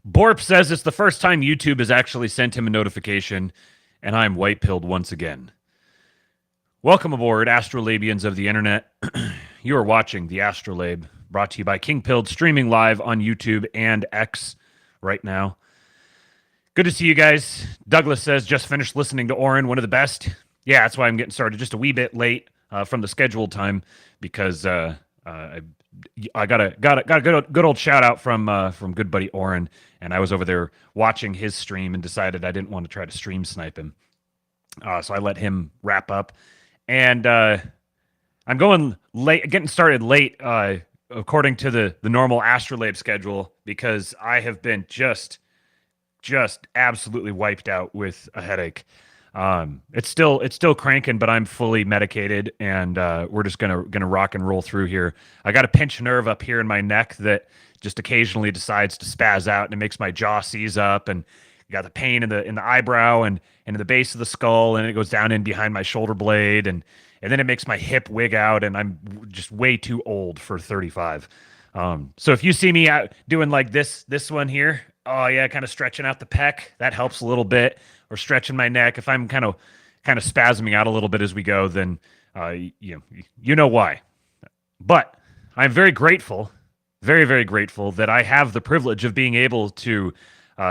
Borp says it's the first time YouTube has actually sent him a notification, and I'm white-pilled once again. Welcome aboard, Astrolabians of the internet. You are watching the Astrolabe, brought to you by King Pilled, streaming live on YouTube and X right now. Good to see you guys. Douglas says, just finished listening to Oren, one of the best. Yeah, that's why I'm getting started just a wee bit late from the scheduled time, because I got a good old shout out from good buddy Oren, and I was over there watching his stream and decided I didn't want to try to stream snipe him. So I let him wrap up, and I'm going late, getting started late, according to the normal Astrolabe schedule, because I have been just absolutely wiped out with a headache. It's still cranking, but I'm fully medicated, and we're just gonna rock and roll through here. I got a pinched nerve up here in my neck that just occasionally decides to spaz out, and it makes my jaw seize up, and got the pain in the eyebrow and in the base of the skull, and it goes down in behind my shoulder blade, and then it makes my hip wig out, and I'm just way too old for 35. So if you see me out doing like this one here, oh yeah, kind of stretching out the pec, that helps a little bit, or stretching my neck. If I'm kind of spasming out a little bit as we go, then you know why. But I'm very grateful, very, very grateful that I have the privilege of being able to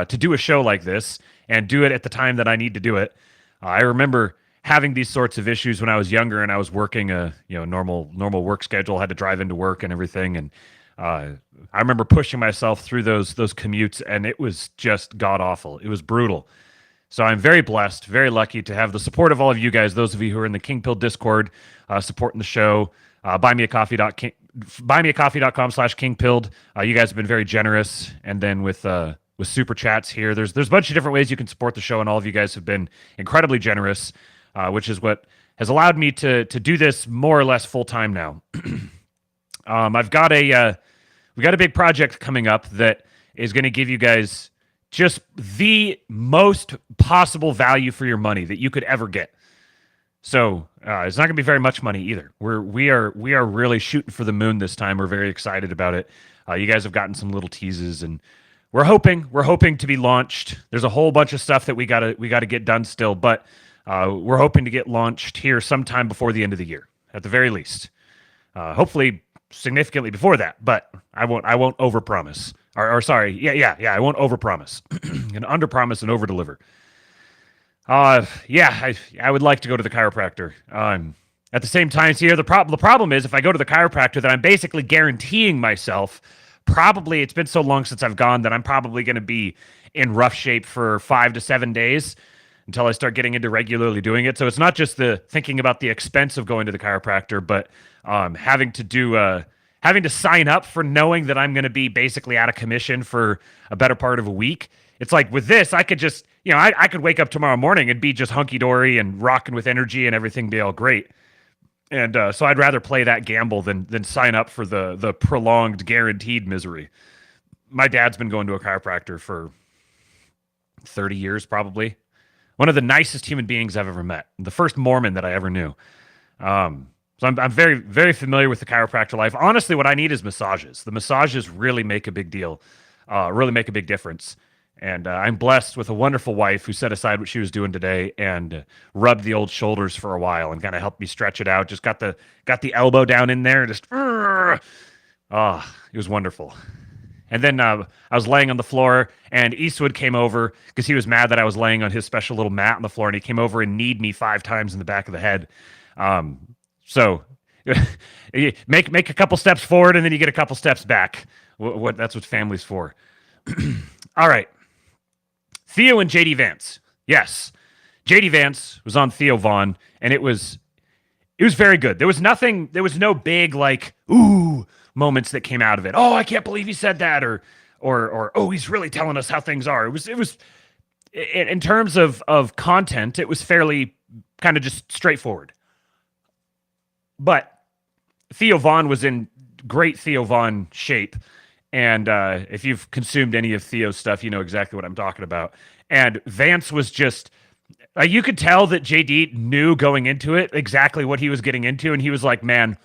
do a show like this and do it at the time that I need to do it. I remember having these sorts of issues when I was younger, and I was working a normal work schedule, had to drive into work and everything, and I remember pushing myself through those commutes, and it was just god awful. It was brutal. So I'm very blessed, very lucky to have the support of all of you guys, those of you who are in the King Pill Discord, supporting the show. buymeacoffee.com/kingpilled. You guys have been very generous, and then with super chats here, there's a bunch of different ways you can support the show, and all of you guys have been incredibly generous, which is what has allowed me to do this more or less full time now. We got a big project coming up that is going to give you guys just the most possible value for your money that you could ever get. So it's not going to be very much money either. We are really shooting for the moon this time. We're very excited about it. You guys have gotten some little teases, and we're hoping to be launched. There's a whole bunch of stuff that we gotta get done still, but we're hoping to get launched here sometime before the end of the year, at the very least. Hopefully significantly before that, but I won't overpromise. Or sorry, I won't overpromise. And underpromise and overdeliver. I would like to go to the chiropractor. At the same time, here the problem is, if I go to the chiropractor, then I'm basically guaranteeing myself, probably, it's been so long since I've gone that I'm probably going to be in rough shape for 5 to 7 days until I start getting into regularly doing it. So it's not just the thinking about the expense of going to the chiropractor, but having to sign up for knowing that I'm going to be basically out of commission for a better part of a week. It's like with this, I could just, I could wake up tomorrow morning and be just hunky-dory and rocking with energy and everything be all great. And so I'd rather play that gamble than sign up for the prolonged guaranteed misery. My dad's been going to a chiropractor for 30 years, probably. One of the nicest human beings I've ever met. The first Mormon that I ever knew. So I'm very, very familiar with the chiropractor life. Honestly, what I need is massages. The massages really make a big deal, really make a big difference. And I'm blessed with a wonderful wife who set aside what she was doing today and rubbed the old shoulders for a while and kind of helped me stretch it out. Just got the elbow down in there and just, it was wonderful. And then I was laying on the floor, and Eastwood came over because he was mad that I was laying on his special little mat on the floor, and he came over and kneed me 5 times in the back of the head. So you make a couple steps forward, and then you get a couple steps back. That's what family's for. All right. Theo and JD Vance. Yes. JD Vance was on Theo Vaughn, and it was very good. There was no big ooh moments that came out of it. Oh, I can't believe he said that, or oh, he's really telling us how things are. It was in terms of content, it was fairly kind of just straightforward. But Theo Vaughn was in great Theo Vaughn shape. And if you've consumed any of Theo's stuff, you know exactly what I'm talking about. And Vance was just, you could tell that JD knew going into it exactly what he was getting into. And he was like, man,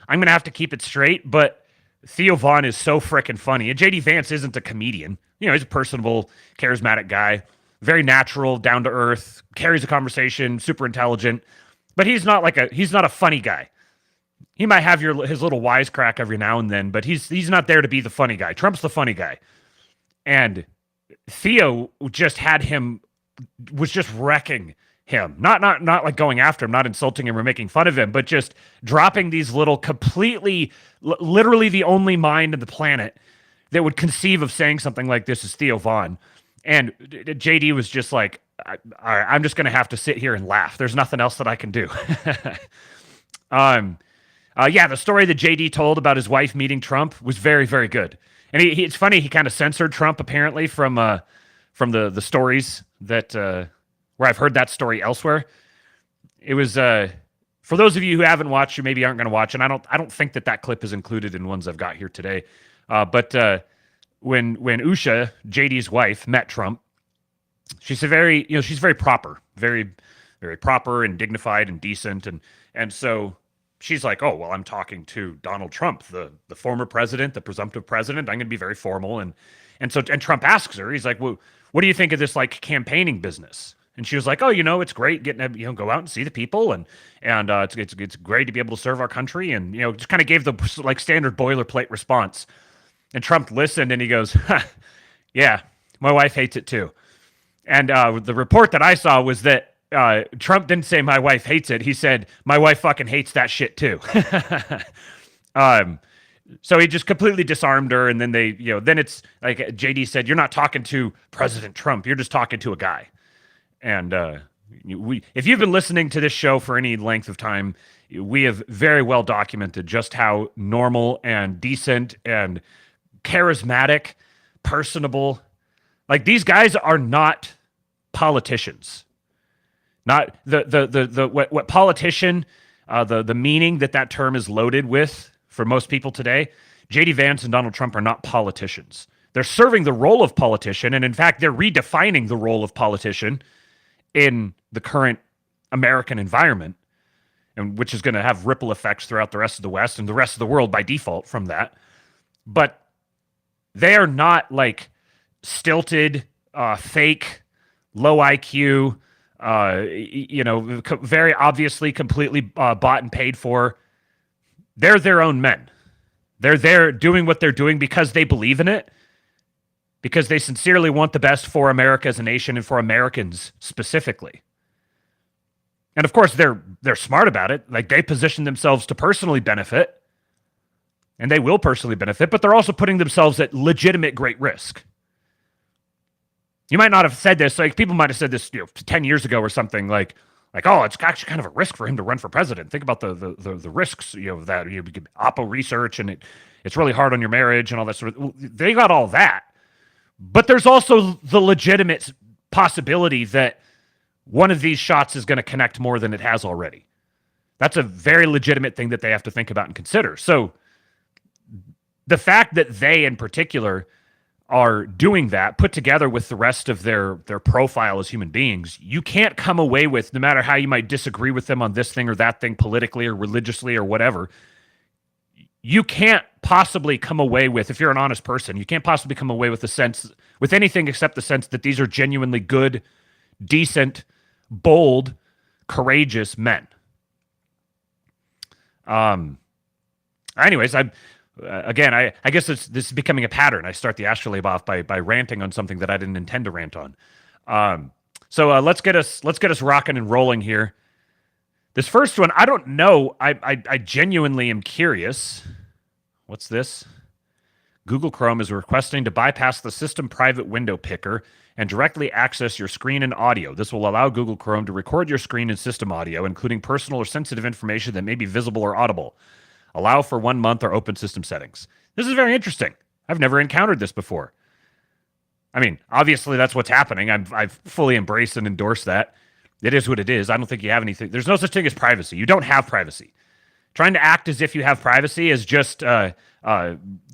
I'm going to have to keep it straight. But Theo Vaughn is so freaking funny. And JD Vance isn't a comedian. He's a personable, charismatic guy, very natural, down to earth, carries a conversation, super intelligent. But he's not a funny guy. He might have his little wisecrack every now and then, but he's not there to be the funny guy. Trump's the funny guy. And Theo was just wrecking him. Not like going after him, not insulting him or making fun of him, but just dropping these little completely, literally the only mind on the planet that would conceive of saying something like this is Theo Vaughn. And JD was just like, all right, I'm just going to have to sit here and laugh. There's nothing else that I can do. The story that JD told about his wife meeting Trump was very, very good. And it's funny, he kind of censored Trump apparently from the stories that where I've heard that story elsewhere. It was for those of you who haven't watched, or maybe aren't going to watch, and I don't think that clip is included in ones I've got here today. But when Usha, JD's wife, met Trump, she's very proper, very, very proper and dignified and decent, and so she's like, oh, well, I'm talking to Donald Trump, the former president, the presumptive president. I'm going to be very formal. And Trump asks her, he's like, well, what do you think of this like campaigning business? And she was like, oh, it's great getting to, go out and see the people. And it's great to be able to serve our country. And, just kind of gave the like standard boilerplate response. And Trump listened and he goes, yeah, my wife hates it too. And the report that I saw was that Trump didn't say my wife hates it. He said my wife fucking hates that shit too. So he just completely disarmed her. And then then it's like JD said, you're not talking to President Trump. You're just talking to a guy. And if you've been listening to this show for any length of time, we have very well documented just how normal and decent and charismatic, personable, like these guys are not politicians. Not what politician, the meaning that term is loaded with for most people today. JD Vance and Donald Trump are not politicians. They're serving the role of politician, and in fact, they're redefining the role of politician in the current American environment, and which is going to have ripple effects throughout the rest of the West and the rest of the world by default from that. But they are not like stilted, fake, low IQ, very obviously completely bought and paid for. They're their own men. They're there doing what they're doing because they believe in it, because they sincerely want the best for America as a nation and for Americans specifically. And of course, they're smart about it. Like they position themselves to personally benefit, and they will personally benefit, but they're also putting themselves at legitimate great risk. You might not have said this, like people might have said this 10 years ago or something, like, oh, it's actually kind of a risk for him to run for president. Think about the risks, that you could Oppo research, and it's really hard on your marriage and all that sort of. They got all that, but there's also the legitimate possibility that one of these shots is going to connect more than it has already. That's a very legitimate thing that they have to think about and consider. So the fact that they in particular are doing that, put together with the rest of their profile as human beings, you can't come away with, no matter how you might disagree with them on this thing or that thing politically or religiously or whatever, you can't possibly come away with, if you're an honest person, you can't possibly come away with with anything except the sense that these are genuinely good, decent, bold, courageous men. Anyways, I guess this is becoming a pattern. I start the ASTROLABE off by ranting on something that I didn't intend to rant on. So let's get us rocking and rolling here. This first one, I don't know. I genuinely am curious. What's this? Google Chrome is requesting to bypass the system private window picker and directly access your screen and audio. This will allow Google Chrome to record your screen and system audio, including personal or sensitive information that may be visible or audible. Allow for 1 month or open system settings. This is very interesting. I've never encountered this before. I mean, obviously that's what's happening. I've fully embraced and endorsed that. It is what it is. I don't think you have anything. There's no such thing as privacy. You don't have privacy. Trying to act as if you have privacy is just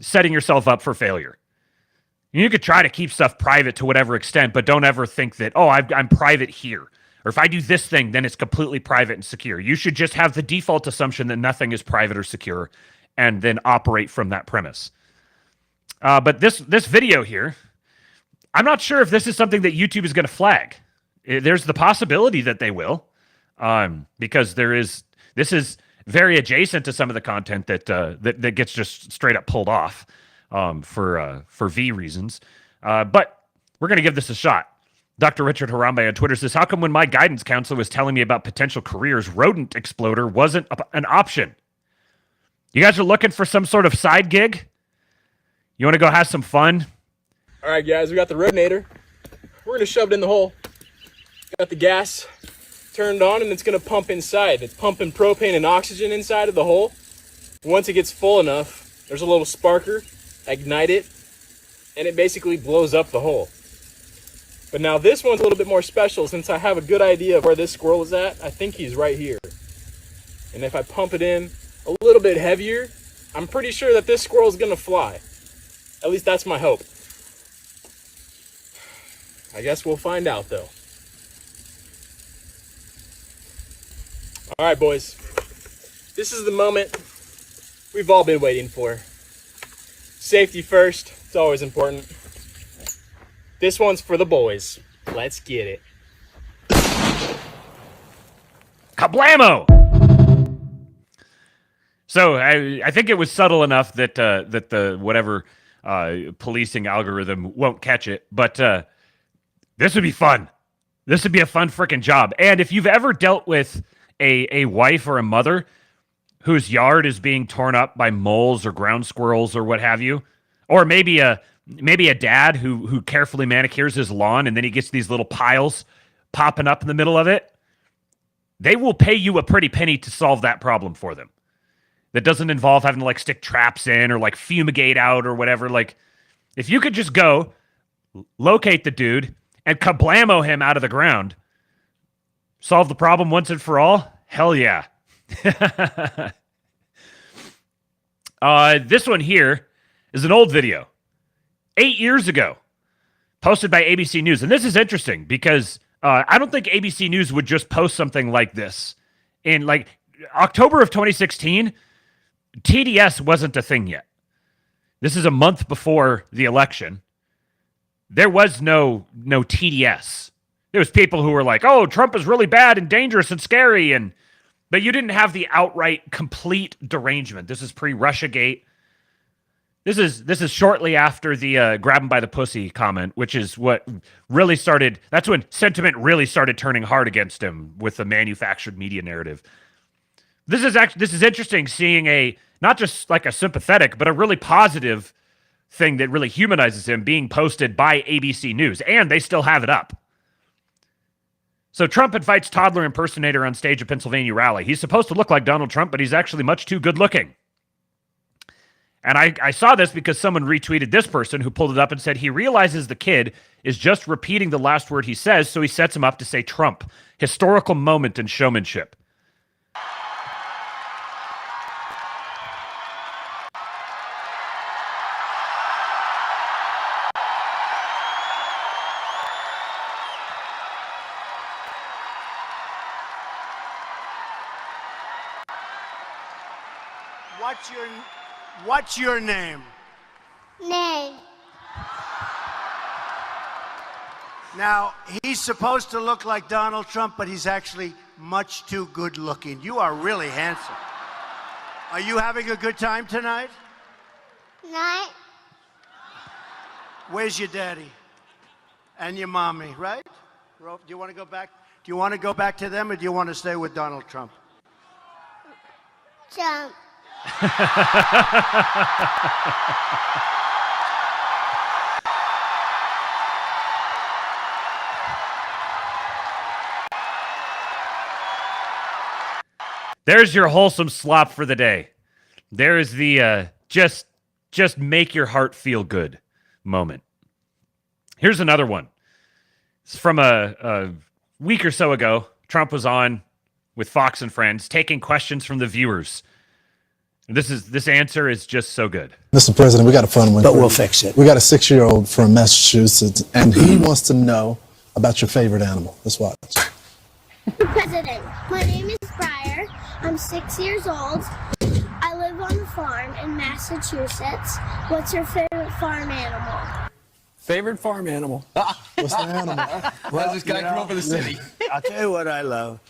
setting yourself up for failure. You could try to keep stuff private to whatever extent, but don't ever think that, oh, I'm private here. Or if I do this thing, then it's completely private and secure. You should just have the default assumption that nothing is private or secure and then operate from that premise. But this video here, I'm not sure if this is something that YouTube is going to flag. There's the possibility that they will, because this is very adjacent to some of the content that gets just straight up pulled off for V reasons. But we're going to give this a shot. Dr. Richard Harambe on Twitter says, how come when my guidance counselor was telling me about potential careers, rodent exploder wasn't an option? You guys are looking for some sort of side gig? You want to go have some fun? All right, guys, we got the Rodinator. We're going to shove it in the hole. Got the gas turned on, and it's going to pump inside. It's pumping propane and oxygen inside of the hole. Once it gets full enough, there's a little sparker. Ignite it, and it basically blows up the hole. But now this one's a little bit more special since I have a good idea of where this squirrel is at. I think he's right here. And if I pump it in a little bit heavier, I'm pretty sure that this squirrel is going to fly. At least that's my hope. I guess we'll find out, though. All right, boys. This is the moment we've all been waiting for. Safety first. It's always important. This one's for the boys. Let's get it. Kablamo! So I think it was subtle enough that that the whatever policing algorithm won't catch it, but this would be fun. This would be a fun freaking job. And if you've ever dealt with a wife or a mother whose yard is being torn up by moles or ground squirrels or what have you, or maybe a dad who carefully manicures his lawn and then he gets these little piles popping up in the middle of it, they will pay you a pretty penny to solve that problem for them. That doesn't involve having to like stick traps in or like fumigate out or whatever. Like if you could just go locate the dude and kablamo him out of the ground, solve the problem once and for all, hell yeah. This one here is an old video, 8 years ago, posted by ABC News. And this is interesting because I don't think ABC News would just post something like this. In like October of 2016, TDS wasn't a thing yet. This is a month before the election. There was no TDS. There was people who were like, oh, Trump is really bad and dangerous and scary. But you didn't have the outright complete derangement. This is pre-Russiagate. This is shortly after the grab him by the pussy comment, which is what really started. That's when sentiment really started turning hard against him with the manufactured media narrative. This is interesting, seeing a not just like a sympathetic, but a really positive thing that really humanizes him being posted by ABC News, and they still have it up. So Trump invites toddler impersonator on stage at Pennsylvania rally. He's supposed to look like Donald Trump, but he's actually much too good looking. And I saw this because someone retweeted this person who pulled it up and said he realizes the kid is just repeating the last word he says, so he sets him up to say Trump. Historical moment in showmanship. What's your name? Name. Now, he's supposed to look like Donald Trump, but he's actually much too good looking. You are really handsome. Are you having a good time tonight? Night. Where's your daddy? And your mommy, right? Do you want to go back? Do you want to go back to them, or do you want to stay with Donald Trump? Jump. There's your wholesome slop for the day. There is the just make your heart feel good moment. Here's another one. It's from a week or so ago. Trump was on with Fox and Friends taking questions from the viewers. This answer is just so good. Mr. President, we got a fun one. But we'll fix it. We got a 6-year-old from Massachusetts, and he wants to know about your favorite animal. Let's watch. Mr. President, my name is Briar. I'm 6 years old. I live live on a farm in Massachusetts. What's your favorite farm animal? Favorite farm animal? What's the animal? Well, this guy come up with a city. I'll tell you what I love.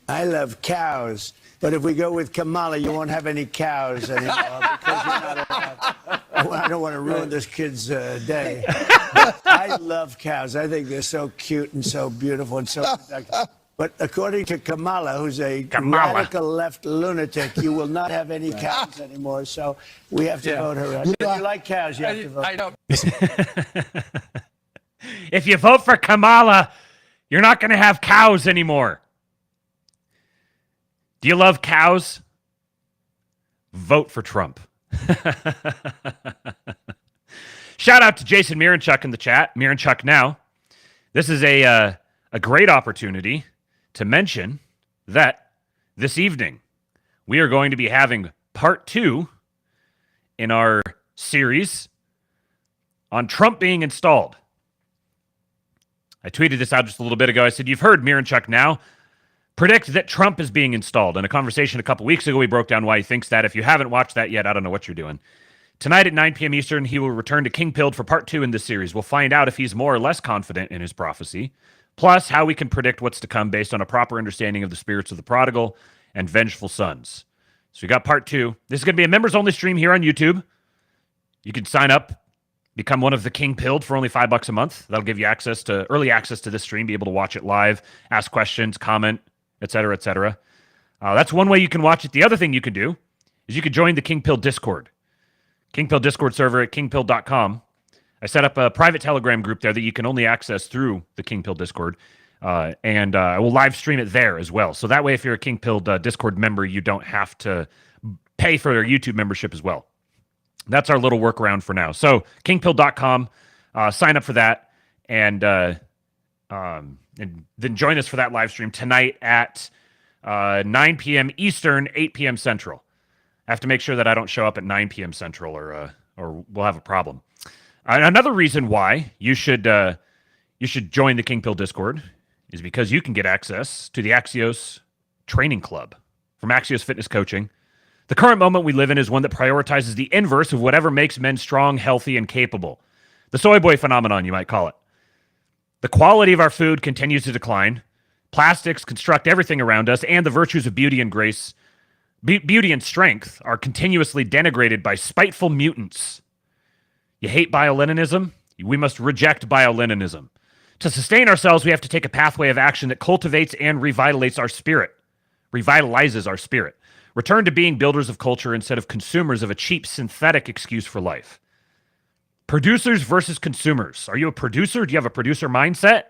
I love cows. But if we go with Kamala, you won't have any cows anymore because you're not allowed. I don't want to ruin this kid's day. I love cows. I think they're so cute and so beautiful and so productive. But according to Kamala, who's a radical left lunatic, you will not have any cows anymore. So we have to vote her out. If you like cows, you have to vote. I don't. If you vote for Kamala, you're not going to have cows anymore. Do you love cows? Vote for Trump. Shout out to Jason Miranchuk in the chat. Miranchuk now. This is a great opportunity to mention that this evening we are going to be having part 2 in our series on Trump being installed. I tweeted this out just a little bit ago. I said, you've heard Miranchuk now predict that Trump is being installed. In a conversation a couple weeks ago, we broke down why he thinks that. If you haven't watched that yet, I don't know what you're doing. Tonight at 9 p.m. Eastern, he will return to King Pilled for part 2 in this series. We'll find out if he's more or less confident in his prophecy, plus how we can predict what's to come based on a proper understanding of the spirits of the prodigal and vengeful sons. So we got part 2. This is going to be a members-only stream here on YouTube. You can sign up, become one of the King Pilled for only $5 a month. That'll give you early access to this stream, be able to watch it live, ask questions, comment, etc., etc. That's one way you can watch it. The other thing you can do is you can join the King Pill Discord. King Pill Discord server at kingpill.com. I set up a private Telegram group there that you can only access through the King Pill Discord. And I will live stream it there as well. So that way, if you're a King Pill Discord member, you don't have to pay for their YouTube membership as well. That's our little workaround for now. So kingpill.com, sign up for that. And then join us for that live stream tonight at 9 p.m. Eastern, 8 p.m. Central. I have to make sure that I don't show up at 9 p.m. Central or we'll have a problem. Another reason why you should join the King Pill Discord is because you can get access to the Axios Training Club from Axios Fitness Coaching. The current moment we live in is one that prioritizes the inverse of whatever makes men strong, healthy, and capable. The soy boy phenomenon, you might call it. The quality of our food continues to decline. Plastics construct everything around us, and the virtues of beauty and grace, beauty and strength are continuously denigrated by spiteful mutants. You hate bioleninism? We must reject bioleninism. To sustain ourselves, we have to take a pathway of action that cultivates and revitalizes our spirit. Return to being builders of culture instead of consumers of a cheap synthetic excuse for life. Producers versus consumers. Are you a producer? Do you have a producer mindset?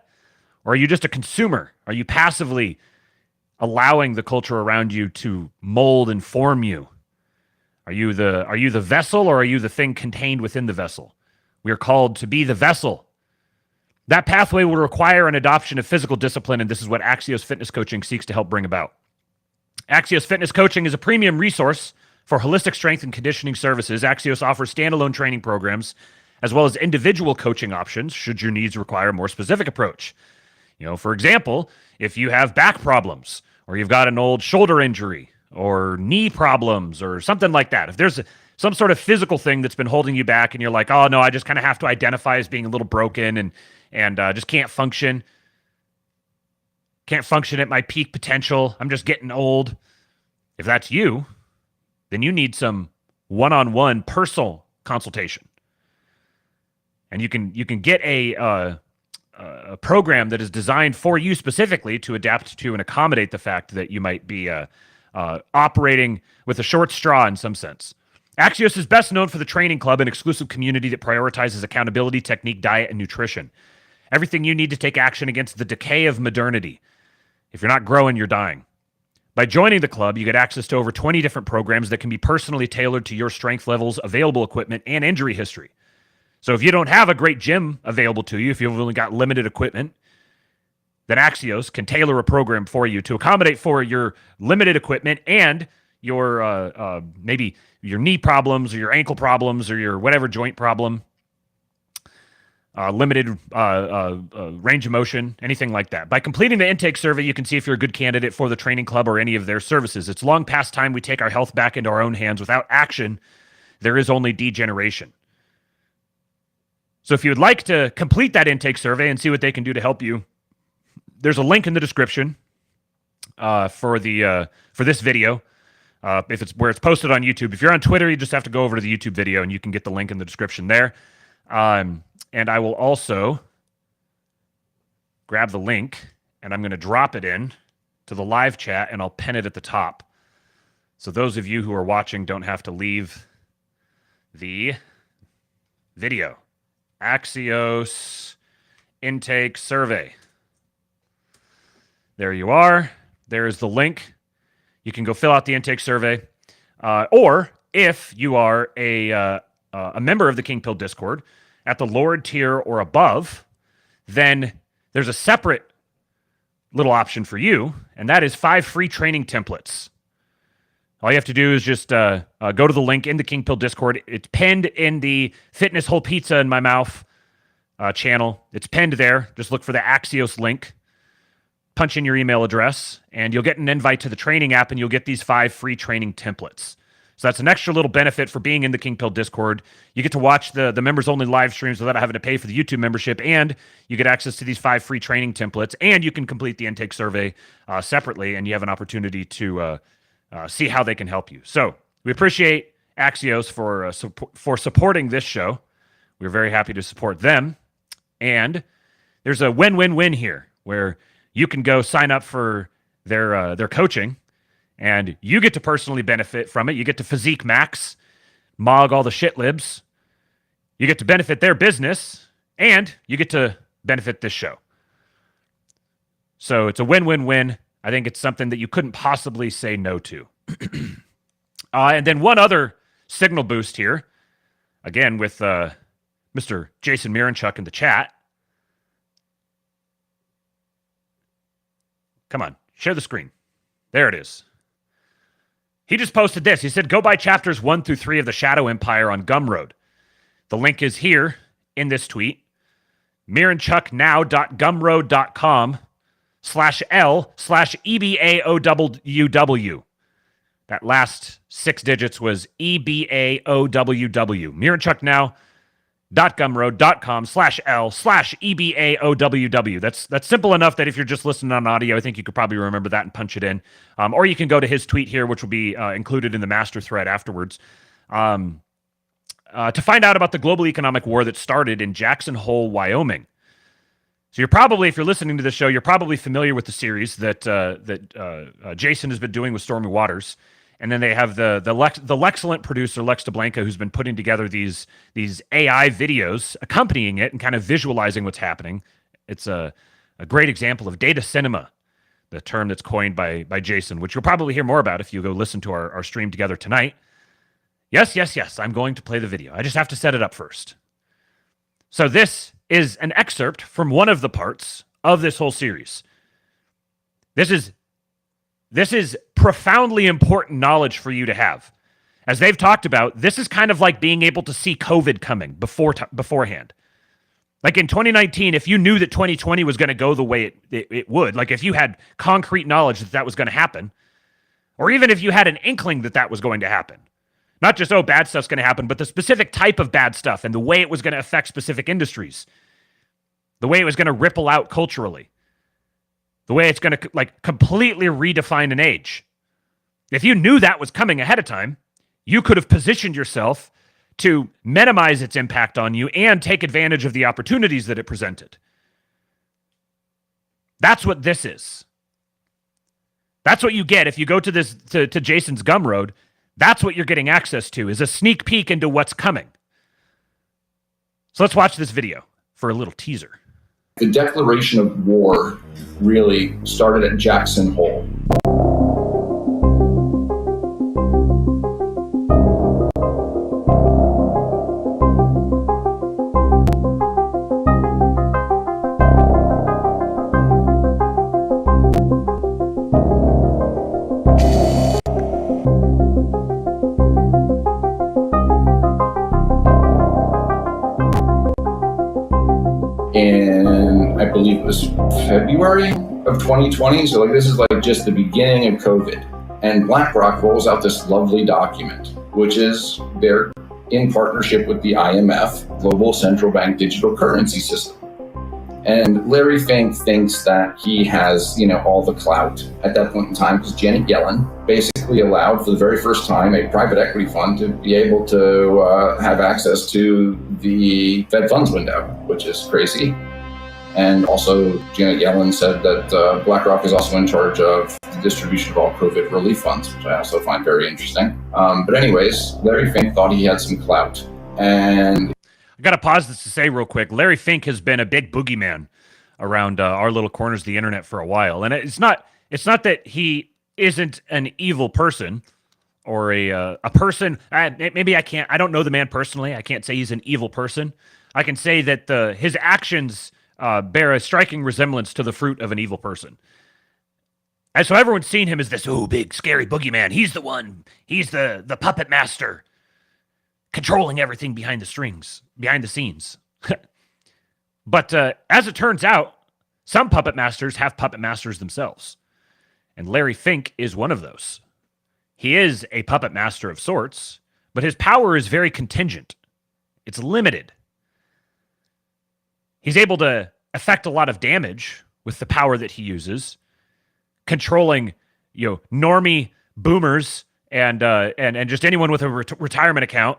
Or are you just a consumer? Are you passively allowing the culture around you to mold and form you? Are you the vessel, or are you the thing contained within the vessel? We are called to be the vessel. That pathway will require an adoption of physical discipline, and this is what Axios Fitness Coaching seeks to help bring about. Axios Fitness Coaching is a premium resource for holistic strength and conditioning services. Axios offers standalone training programs as well as individual coaching options should your needs require a more specific approach. For example, if you have back problems, or you've got an old shoulder injury, or knee problems, or something like that. If there's some sort of physical thing that's been holding you back, and you're like, oh no, I just kind of have to identify as being a little broken and just can't function at my peak potential. I'm just getting old. If that's you, then you need some one-on-one personal consultation. And you can get a program that is designed for you specifically to adapt to and accommodate the fact that you might be operating with a short straw in some sense. Axios is best known for the training club, an exclusive community that prioritizes accountability, technique, diet, and nutrition. Everything you need to take action against the decay of modernity. If you're not growing, you're dying. By joining the club, you get access to over 20 different programs that can be personally tailored to your strength levels, available equipment, and injury history. So if you don't have a great gym available to you, if you've only got limited equipment, then Axios can tailor a program for you to accommodate for your limited equipment and your maybe your knee problems or your ankle problems or your whatever joint problem. limited range of motion, anything like that. By completing the intake survey, you can see if you're a good candidate for the training club or any of their services. It's long past time we take our health back into our own hands. Without action, there is only degeneration. So if you would like to complete that intake survey and see what they can do to help you, there's a link in the description for this video. If it's where it's posted on YouTube. If you're on Twitter, you just have to go over to the YouTube video and you can get the link in the description there. And I will also grab the link and I'm going to drop it in to the live chat and I'll pin it at the top. So those of you who are watching don't have to leave the video. Axios intake survey. There you are. There is the link. You can go fill out the intake survey. Or if you are a member of the King Pill Discord at the Lord tier or above, then there's a separate little option for you, and that is 5 free training templates. All you have to do is just go to the link in the King Pill Discord. It's pinned in the Fitness Whole Pizza in My Mouth channel. It's pinned there. Just look for the Axios link. Punch in your email address, and you'll get an invite to the training app, and you'll get these 5 free training templates. So that's an extra little benefit for being in the King Pill Discord. You get to watch the members-only live streams without having to pay for the YouTube membership, and you get access to these 5 free training templates, and you can complete the intake survey separately, and you have an opportunity to see how they can help you. So we appreciate Axios for supporting this show. We're very happy to support them. And there's a win-win-win here where you can go sign up for their coaching and you get to personally benefit from it. You get to physique max, mog all the shit libs. You get to benefit their business and you get to benefit this show. So it's a win-win-win. I think it's something that you couldn't possibly say no to. And then one other signal boost here, again with Mr. Jason Miranchuk in the chat. Come on, share the screen. There it is. He just posted this. He said, go buy chapters 1 through 3 of The Shadow Empire on Gumroad. The link is here in this tweet. miranchuknow.gumroad.com/L/EBAOWW. That last 6 digits was EBAOWW. miranchuknow.gumroad.com/L/EBAOWW. That's simple enough that if you're just listening on audio, I think you could probably remember that and punch it in. Or you can go to his tweet here, which will be included in the master thread afterwards, to find out about the global economic war that started in Jackson Hole, Wyoming. So you're probably, if you're listening to this show, you're probably familiar with the series that Jason has been doing with Stormy Waters. And then they have the excellent producer, Lex DeBlanca, who's been putting together these AI videos, accompanying it and kind of visualizing what's happening. It's a great example of data cinema, the term that's coined by Jason, which you'll probably hear more about if you go listen to our stream together tonight. Yes, I'm going to play the video. I just have to set it up first. So this is an excerpt from one of the parts of this whole series. This is profoundly important knowledge for you to have. As they've talked about, this is kind of like being able to see COVID coming beforehand. Like in 2019, if you knew that 2020 was going to go the way it would, like if you had concrete knowledge that was going to happen, or even if you had an inkling that was going to happen, not just, bad stuff's going to happen, but the specific type of bad stuff and the way it was going to affect specific industries, the way it was going to ripple out culturally, the way it's going to completely redefine an age. If you knew that was coming ahead of time, you could have positioned yourself to minimize its impact on you and take advantage of the opportunities that it presented. That's what this is. That's what you get if you go to Jason's Gumroad. That's what you're getting access to, is a sneak peek into what's coming. So let's watch this video for a little teaser. The declaration of war really started at Jackson Hole. in, I believe it was February of 2020. So like this is like just the beginning of COVID. And BlackRock rolls out this lovely document, which is they're in partnership with the IMF, Global Central Bank Digital Currency System. And Larry Fink thinks that he has, all the clout at that point in time because Janet Yellen basically allowed for the very first time a private equity fund to be able to have access to the Fed funds window, which is crazy. And also Janet Yellen said that BlackRock is also in charge of the distribution of all COVID relief funds, which I also find very interesting. But anyways, Larry Fink thought he had some clout. And I got to pause this to say real quick, Larry Fink has been a big boogeyman around our little corners of the internet for a while. And it's not that he isn't an evil person or a person. Maybe I don't know the man personally. I can't say he's an evil person. I can say that his actions bear a striking resemblance to the fruit of an evil person. And so everyone's seen him as this, big, scary boogeyman. He's the one. He's the puppet master, controlling everything behind the scenes. But as it turns out, some puppet masters have puppet masters themselves. And Larry Fink is one of those. He is a puppet master of sorts, but his power is very contingent. It's limited. He's able to affect a lot of damage with the power that he uses, controlling, normie boomers and just anyone with a retirement account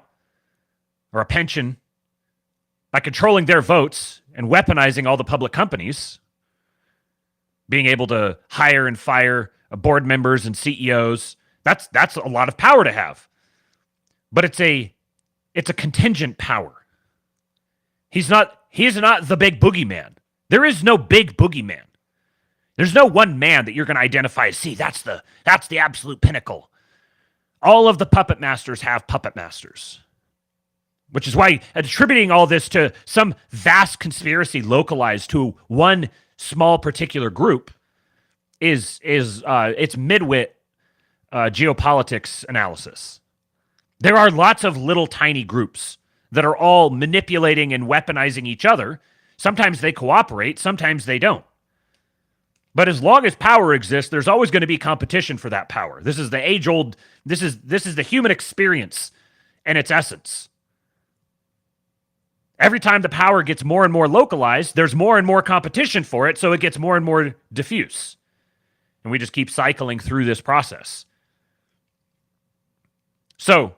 or a pension by controlling their votes and weaponizing all the public companies, being able to hire and fire board members and CEOs. That's a lot of power to have. But it's a contingent power. He is not the big boogeyman. There is no big boogeyman. There's no one man that you're going to identify as, see, that's the absolute pinnacle. All of the puppet masters have puppet masters. Which is why attributing all this to some vast conspiracy localized to one small particular group is it's midwit geopolitics analysis. There are lots of little tiny groups that are all manipulating and weaponizing each other. Sometimes they cooperate, sometimes they don't. But as long as power exists, there's always going to be competition for that power. This is the age-old, this is the human experience and its essence. Every time the power gets more and more localized, there's more and more competition for it, so it gets more and more diffuse. And we just keep cycling through this process. So,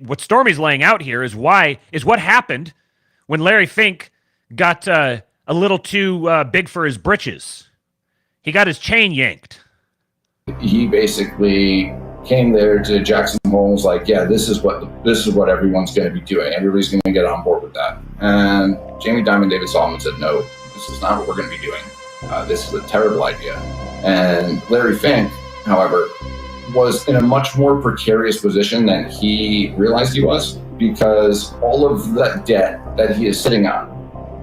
what Stormy's laying out here is what happened when Larry Fink got a little too big for his britches. He got his chain yanked. He basically came there to Jackson Hole and was like, yeah, this is what everyone's going to be doing. Everybody's going to get on board with that. And Jamie Dimon David Solomon said, no, this is not what we're going to be doing. This is a terrible idea. And Larry Fink, however, was in a much more precarious position than he realized he was, because all of that debt that he is sitting on,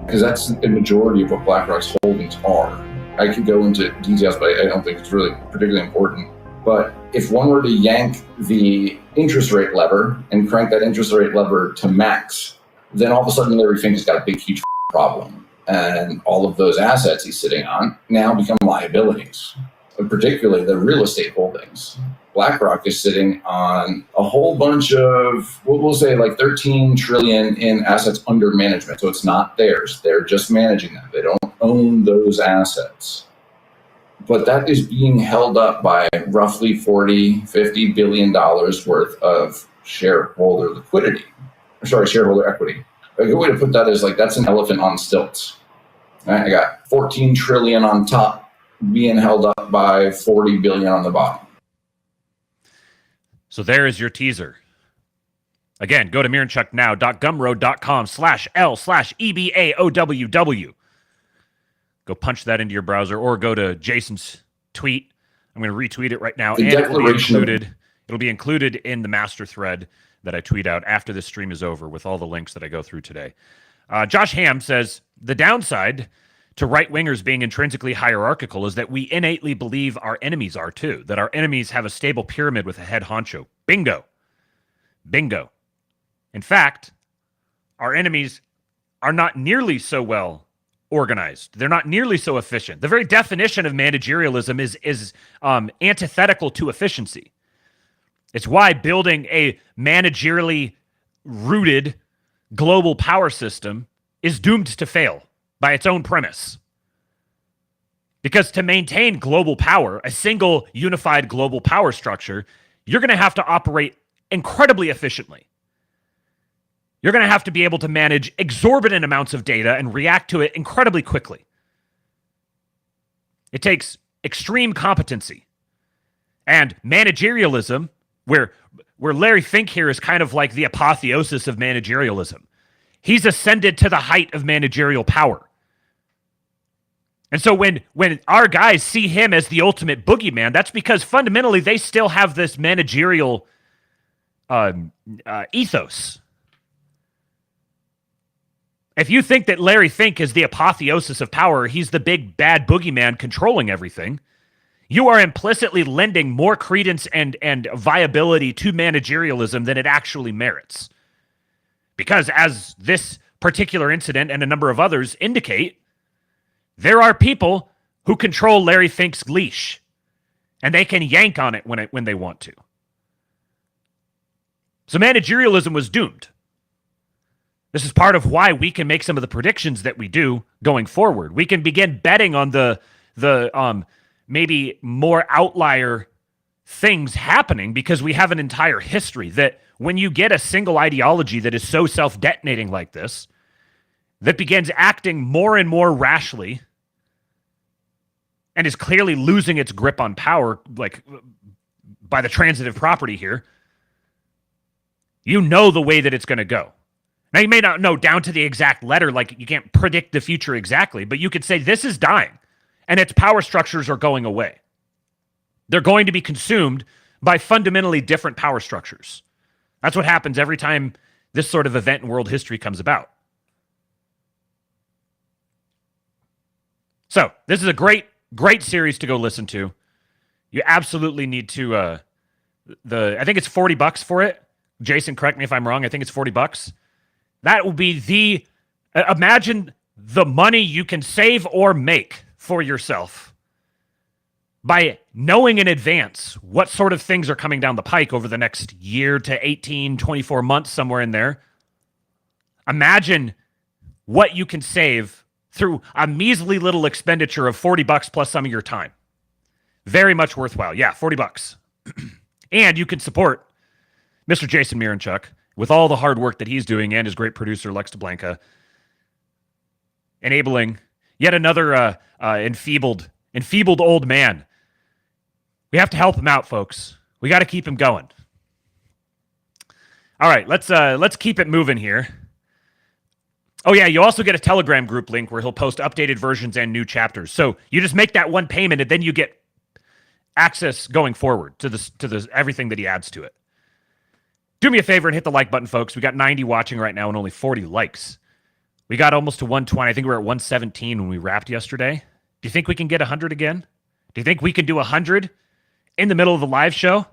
because that's the majority of what BlackRock's holdings are. I could go into details, but I don't think it's really particularly important. But if one were to yank the interest rate lever and crank that interest rate lever to max, then all of a sudden Larry Fink has got a big, huge problem. And all of those assets he's sitting on now become liabilities, particularly the real estate holdings. BlackRock is sitting on a whole bunch of, we'll say like 13 trillion in assets under management. So it's not theirs. They're just managing them. They don't own those assets. But that is being held up by roughly $40-50 billion worth of shareholder equity. A good way to put that is like that's an elephant on stilts. All right, I got 14 trillion on top being held up by 40 billion on the bottom. So there is your teaser. Again, go to miranchuknow.gumroad.com/L/EBAOWW. Go punch that into your browser or go to Jason's tweet. I'm going to retweet it right now. And it'll be included in the master thread that I tweet out after this stream is over with all the links that I go through today. Josh Ham says, the downside to right-wingers being intrinsically hierarchical is that we innately believe our enemies are too, that our enemies have a stable pyramid with a head honcho. Bingo. In fact, our enemies are not nearly so well organized. They're not nearly so efficient. The very definition of managerialism is antithetical to efficiency. It's why building a managerially rooted global power system is doomed to fail by its own premise. Because to maintain global power, a single unified global power structure, you're going to have to operate incredibly efficiently. You're going to have to be able to manage exorbitant amounts of data and react to it incredibly quickly. It takes extreme competency. And managerialism, where Larry Fink here is kind of like the apotheosis of managerialism. He's ascended to the height of managerial power. And so when our guys see him as the ultimate boogeyman, that's because fundamentally they still have this managerial ethos. If you think that Larry Fink is the apotheosis of power, he's the big bad boogeyman controlling everything, you are implicitly lending more credence and viability to managerialism than it actually merits. Because as this particular incident and a number of others indicate, there are people who control Larry Fink's leash, and they can yank on it when they want to. So managerialism was doomed. This is part of why we can make some of the predictions that we do going forward. We can begin betting on the maybe more outlier things happening because we have an entire history that when you get a single ideology that is so self-detonating like this, that begins acting more and more rashly and is clearly losing its grip on power, like by the transitive property here, you know the way that it's going to go. Now, you may not know down to the exact letter, like you can't predict the future exactly, but you could say this is dying and its power structures are going away. They're going to be consumed by fundamentally different power structures. That's what happens every time this sort of event in world history comes about. So, this is a great series to go listen to. You absolutely need to, I think it's $40 for it. Jason, correct me if I'm wrong. I think it's $40. That will be imagine the money you can save or make for yourself by knowing in advance what sort of things are coming down the pike over the next year to 18, 24 months, somewhere in there. Imagine what you can save through a measly little expenditure of $40 plus some of your time. Very much worthwhile. Yeah, $40. And you can support Mr. Jason Miranchuk with all the hard work that he's doing and his great producer, Lex DeBlanca, enabling yet another enfeebled old man. We have to help him out, folks. We got to keep him going. All right, let's keep it moving here. Oh yeah, you also get a Telegram group link where he'll post updated versions and new chapters. So you just make that one payment, and then you get access going forward to the everything that he adds to it. Do me a favor and hit the like button, folks. We got 90 watching right now and only 40 likes. We got almost to 120. I think we were at 117 when we wrapped yesterday. Do you think we can get 100 again? Do you think we can do 100 in the middle of the live show?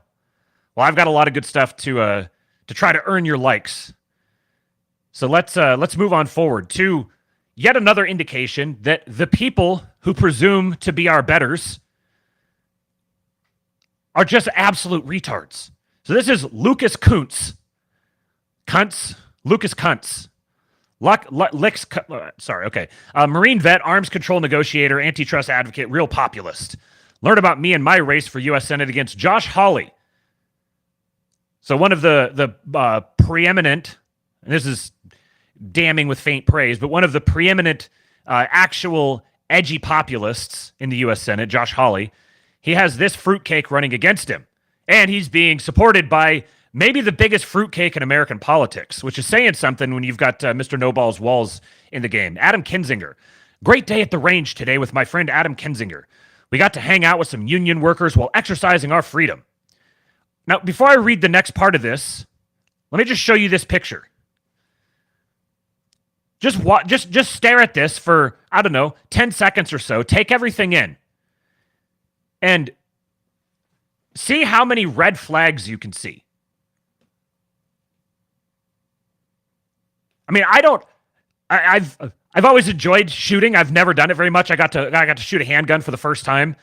Well, I've got a lot of good stuff to try to earn your likes. So let's move on forward to yet another indication that the people who presume to be our betters are just absolute retards. So this is Lucas Kuntz. Lucas Kuntz. Marine vet, arms control negotiator, antitrust advocate, real populist. Learn about me and my race for U.S. Senate against Josh Hawley. So one of the preeminent, and this is damning with faint praise, but one of the preeminent actual edgy populists in the U.S. Senate, Josh Hawley, he has this fruitcake running against him. And he's being supported by maybe the biggest fruitcake in American politics, which is saying something when you've got Mr. No Balls Walls in the game. Adam Kinzinger. Great day at the range today with my friend Adam Kinzinger. We got to hang out with some union workers while exercising our freedom. Now, before I read the next part of this, let me just show you this picture. Just stare at this for, 10 seconds or so. Take everything in. And see how many red flags you can see. I mean, I've always enjoyed shooting. I've never done it very much. I got to shoot a handgun for the first time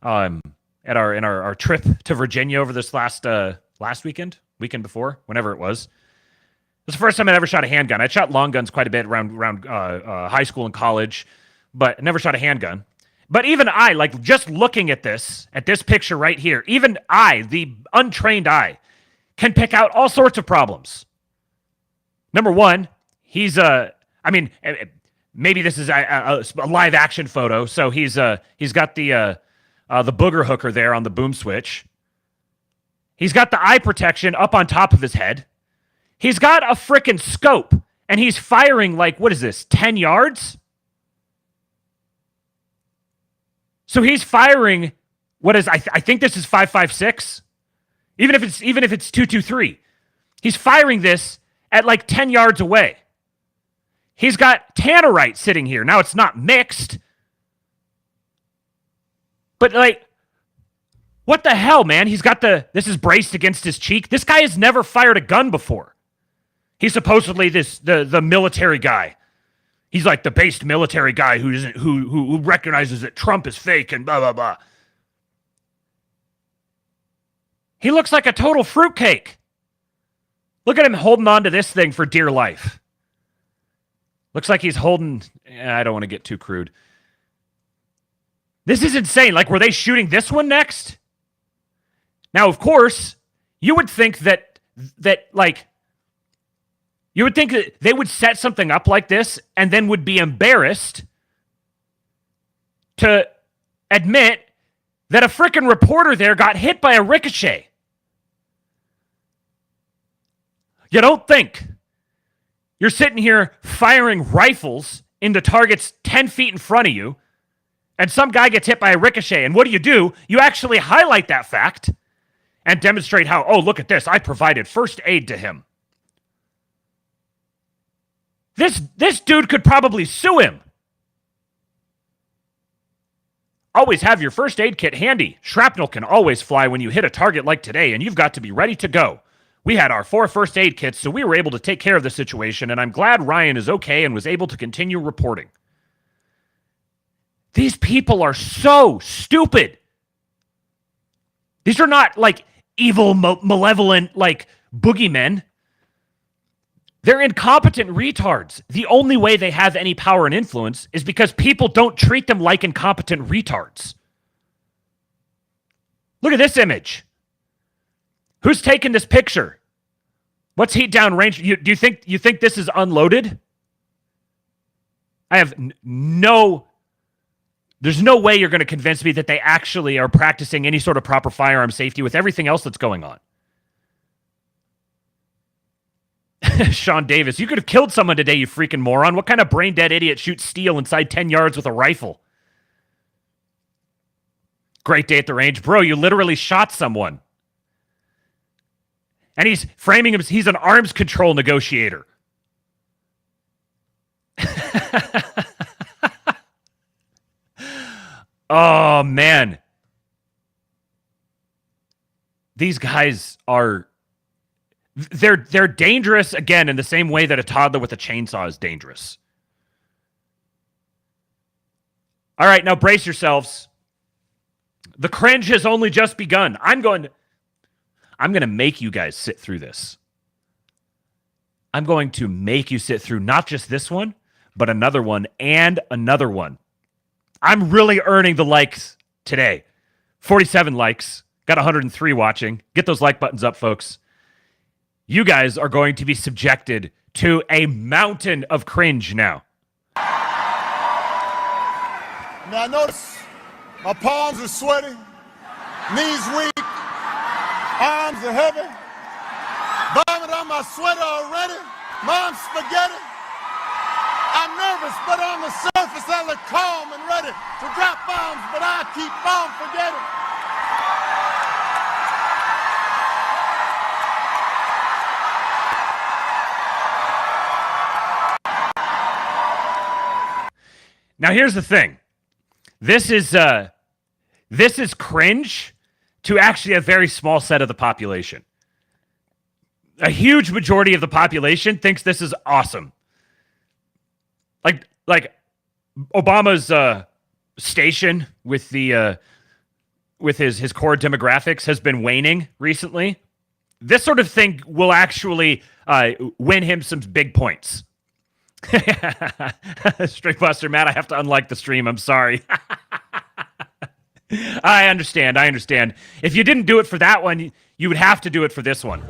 at our trip to Virginia over this last weekend before, whenever it was. It was the first time I ever shot a handgun. I shot long guns quite a bit around high school and college, but never shot a handgun. But even I, like, just looking at this picture right here, even I, the untrained eye, can pick out all sorts of problems. Number one, maybe this is a live action photo, so he's got the booger hooker there on the boom switch. He's got the eye protection up on top of his head. He's got a frickin' scope, and he's firing like, what is this, 10 yards? So he's firing, what is, I think this is 5.56. Even if it's 2.23. He's firing this at like 10 yards away. He's got tannerite sitting here. Now, it's not mixed. But, like, what the hell, man? He's got this is braced against his cheek. This guy has never fired a gun before. He's supposedly the military guy. He's like the based military guy who recognizes that Trump is fake and blah, blah, blah. He looks like a total fruitcake. Look at him holding on to this thing for dear life. Looks like he's holding... I don't want to get too crude. This is insane. Like, were they shooting this one next? Now, of course, you would think that you would think that they would set something up like this and then would be embarrassed to admit that a frickin' reporter there got hit by a ricochet. You don't think. You're sitting here firing rifles into targets 10 feet in front of you, and some guy gets hit by a ricochet. And what do? You actually highlight that fact and demonstrate how, oh, look at this. I provided first aid to him. This dude could probably sue him. Always have your first aid kit handy. Shrapnel can always fly when you hit a target like today, and you've got to be ready to go. We had our 4 first aid kits, so we were able to take care of the situation, and I'm glad Ryan is okay and was able to continue reporting. These people are so stupid. These are not, like, evil, malevolent, like, boogeymen. They're incompetent retards. The only way they have any power and influence is because people don't treat them like incompetent retards. Look at this image. Who's taking this picture? What's heat down range? Do you think this is unloaded? I have there's no way you're going to convince me that they actually are practicing any sort of proper firearm safety with everything else that's going on. Sean Davis, you could have killed someone today, you freaking moron. What kind of brain-dead idiot shoots steel inside 10 yards with a rifle? Great day at the range. Bro, you literally shot someone. And he's framing him, he's an arms control negotiator. Oh, man. These guys are... They're dangerous, again, in the same way that a toddler with a chainsaw is dangerous. All right, now brace yourselves. The cringe has only just begun. I'm going to make you guys sit through this. I'm going to make you sit through not just this one, but another one and another one. I'm really earning the likes today. 47 likes. Got 103 watching. Get those like buttons up, folks. You guys are going to be subjected to a mountain of cringe now. Now notice my palms are sweaty, knees weak, arms are heavy, vomit on my sweater already, mom's spaghetti. I'm nervous, but on the surface I look calm and ready to drop bombs, but I keep on forgetting. Now, here's the thing. This is cringe to actually a very small set of the population. A huge majority of the population thinks this is awesome. like Obama's station with the with his core demographics has been waning recently. This sort of thing will actually win him some big points. Streambuster Matt, I have to unlike the stream. I'm sorry. I understand. If you didn't do it for that one, you would have to do it for this one.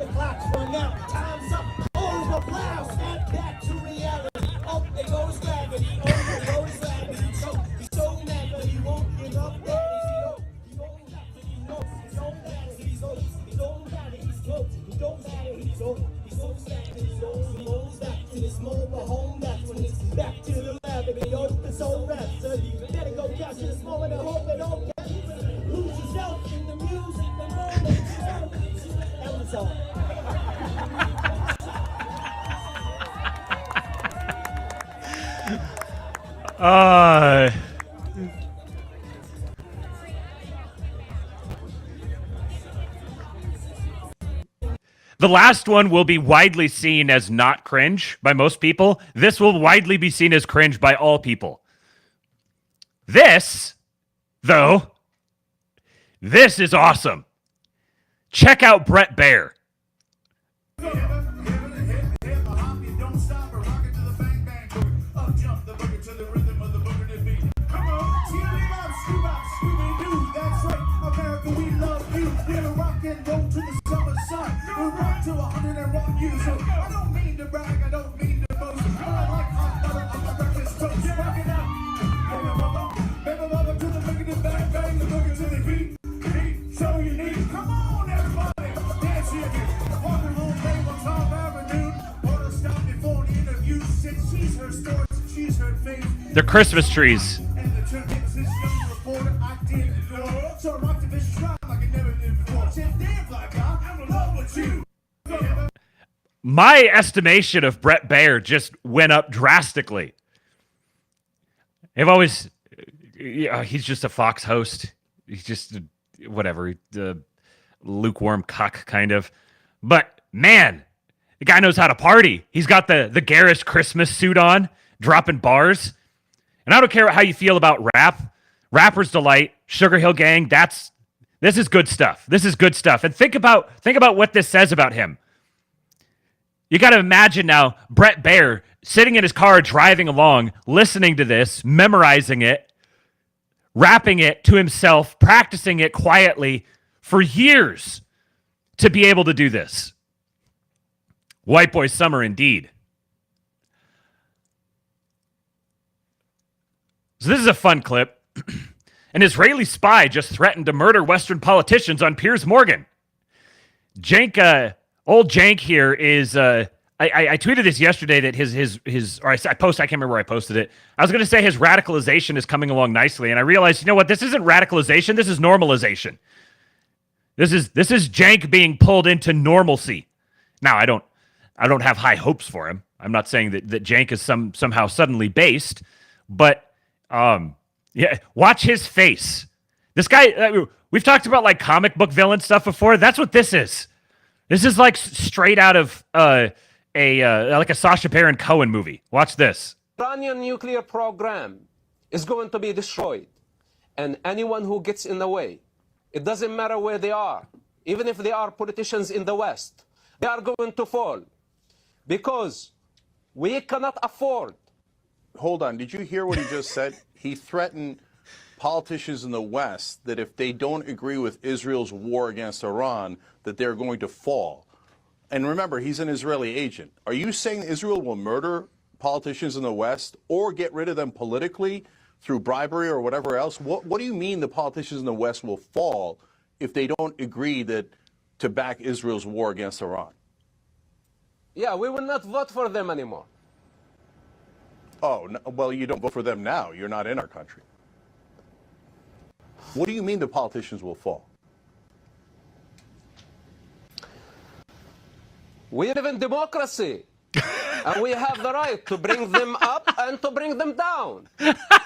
The last one will be widely seen as not cringe by most people. This will widely be seen as cringe by all people. This, though, this is awesome. Check out Brett Baer. They're Christmas trees. My estimation of Brett Baer just went up drastically. I've always, he's just a Fox host. He's just whatever, the lukewarm cuck kind of. But man, the guy knows how to party. He's got the garish Christmas suit on, dropping bars. And I don't care how you feel about rap. Rapper's Delight, Sugar Hill Gang, this is good stuff. This is good stuff. And think about what this says about him. You got to imagine now Brett Baer sitting in his car driving along, listening to this, memorizing it, rapping it to himself, practicing it quietly for years to be able to do this. White boy summer indeed. So this is a fun clip. An Israeli spy just threatened to murder Western politicians on Piers Morgan. Cenk, old Cenk here is, I tweeted this yesterday that I can't remember where I posted it. I was going to say his radicalization is coming along nicely. And I realized, you know what? This isn't radicalization. This is normalization. This is Cenk being pulled into normalcy. Now, I don't have high hopes for him. I'm not saying that Cenk is somehow suddenly based, but, yeah, watch his face. This guy, we've talked about like comic book villain stuff before. That's what this is. This is like straight out of like a Sacha Baron Cohen movie. Watch this. Iranian nuclear program is going to be destroyed, and anyone who gets in the way, it doesn't matter where they are, even if they are politicians in the West, they are going to fall because we cannot afford. Hold on. Did you hear what he just said? He threatened politicians in the West that if they don't agree with Israel's war against Iran, that they're going to fall. And remember, he's an Israeli agent. Are you saying Israel will murder politicians in the West or get rid of them politically through bribery or whatever else? What do you mean the politicians in the West will fall if they don't agree to back Israel's war against Iran? Yeah, we will not vote for them anymore. Oh, no, well, you don't vote for them now. You're not in our country. What do you mean the politicians will fall? We live in democracy, and we have the right to bring them up and to bring them down.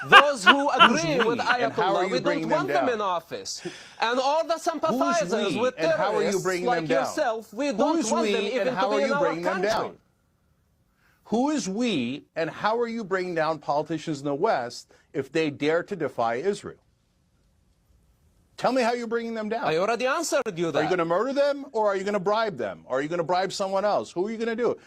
Those who agree with Ayatollah, we don't want them in office. And all the sympathizers with terrorists like yourself, we don't want them even to be in our country. Who is we, and how are you bringing down politicians in the West if they dare to defy Israel? Tell me how you're bringing them down. I already answered you that. Are you going to murder them, or are you going to bribe them? Or are you going to bribe someone else? Who are you going to do?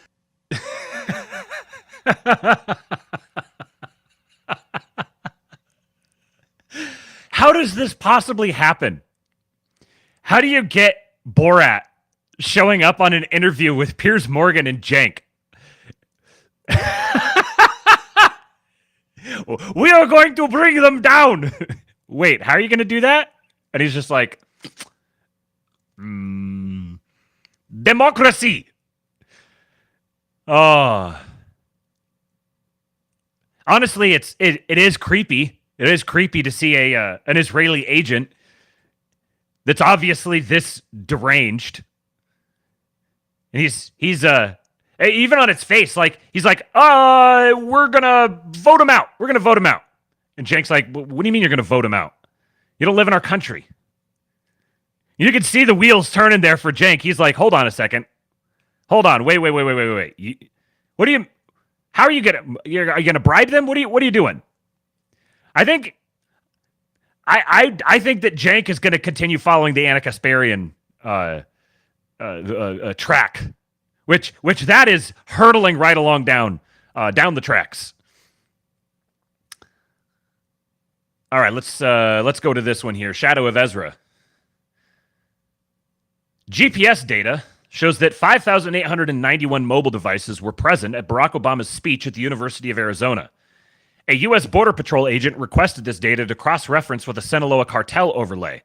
How does this possibly happen? How do you get Borat showing up on an interview with Piers Morgan and Cenk? We are going to bring them down. Wait, how are you going to do that? And he's just like, democracy. Oh, honestly, it is creepy. It is creepy to see an Israeli agent that's obviously this deranged. And he's even on its face, like he's like, we're gonna vote him out. We're gonna vote him out. And Cenk's like, what do you mean you're gonna vote him out? You don't live in our country. You can see the wheels turning there for Cenk. He's like, hold on a second. Hold on. Wait. How are you gonna bribe them? What are you doing? I think that Cenk is gonna continue following the Anna Kasparian track, which that is hurtling right along down the tracks. All right, let's go to this one here. Shadow of Ezra. GPS data shows that 5,891 mobile devices were present at Barack Obama's speech at the University of Arizona. A U.S. Border Patrol agent requested this data to cross-reference with a Sinaloa cartel overlay,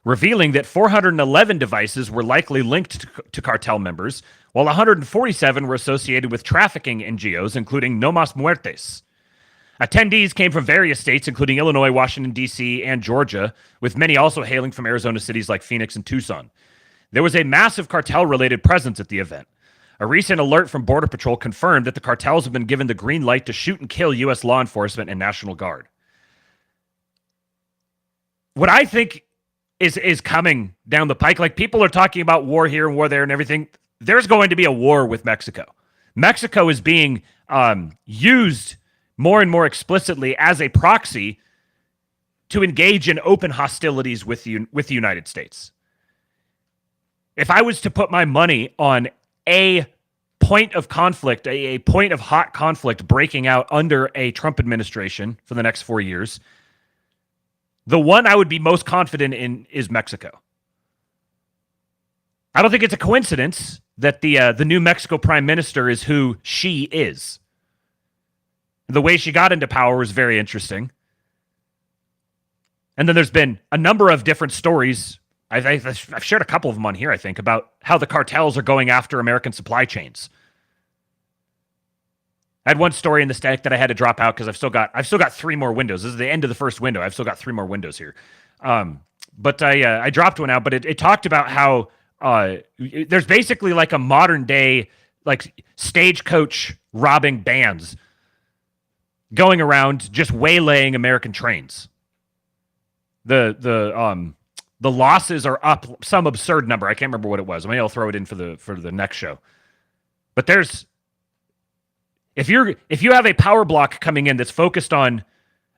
revealing that 411 devices were likely linked to cartel members, while 147 were associated with trafficking NGOs, including No Mas Muertes. Attendees came from various states, including Illinois, Washington, D.C., and Georgia, with many also hailing from Arizona cities like Phoenix and Tucson. There was a massive cartel-related presence at the event. A recent alert from Border Patrol confirmed that the cartels have been given the green light to shoot and kill U.S. law enforcement and National Guard. What I think is coming down the pike, like people are talking about war here and war there and everything, there's going to be a war with Mexico. Mexico is being used more and more explicitly as a proxy to engage in open hostilities with the United States. If I was to put my money on a point of conflict, a point of hot conflict breaking out under a Trump administration for the next 4 years, the one I would be most confident in is Mexico. I don't think it's a coincidence that the new Mexico prime minister is who she is. The way she got into power was very interesting. And then there's been a number of different stories. I've shared a couple of them on here, I think, about how the cartels are going after American supply chains. I had one story in the stack that I had to drop out because I've still got 3 more windows. This is the end of the first window. I've still got 3 more windows here. But I dropped one out, but it talked about how there's basically like a modern day like stagecoach robbing bands going around just waylaying American trains. The losses are up some absurd number. I can't remember what it was. Maybe I'll throw it in for the next show. But there's if you have a power block coming in that's focused on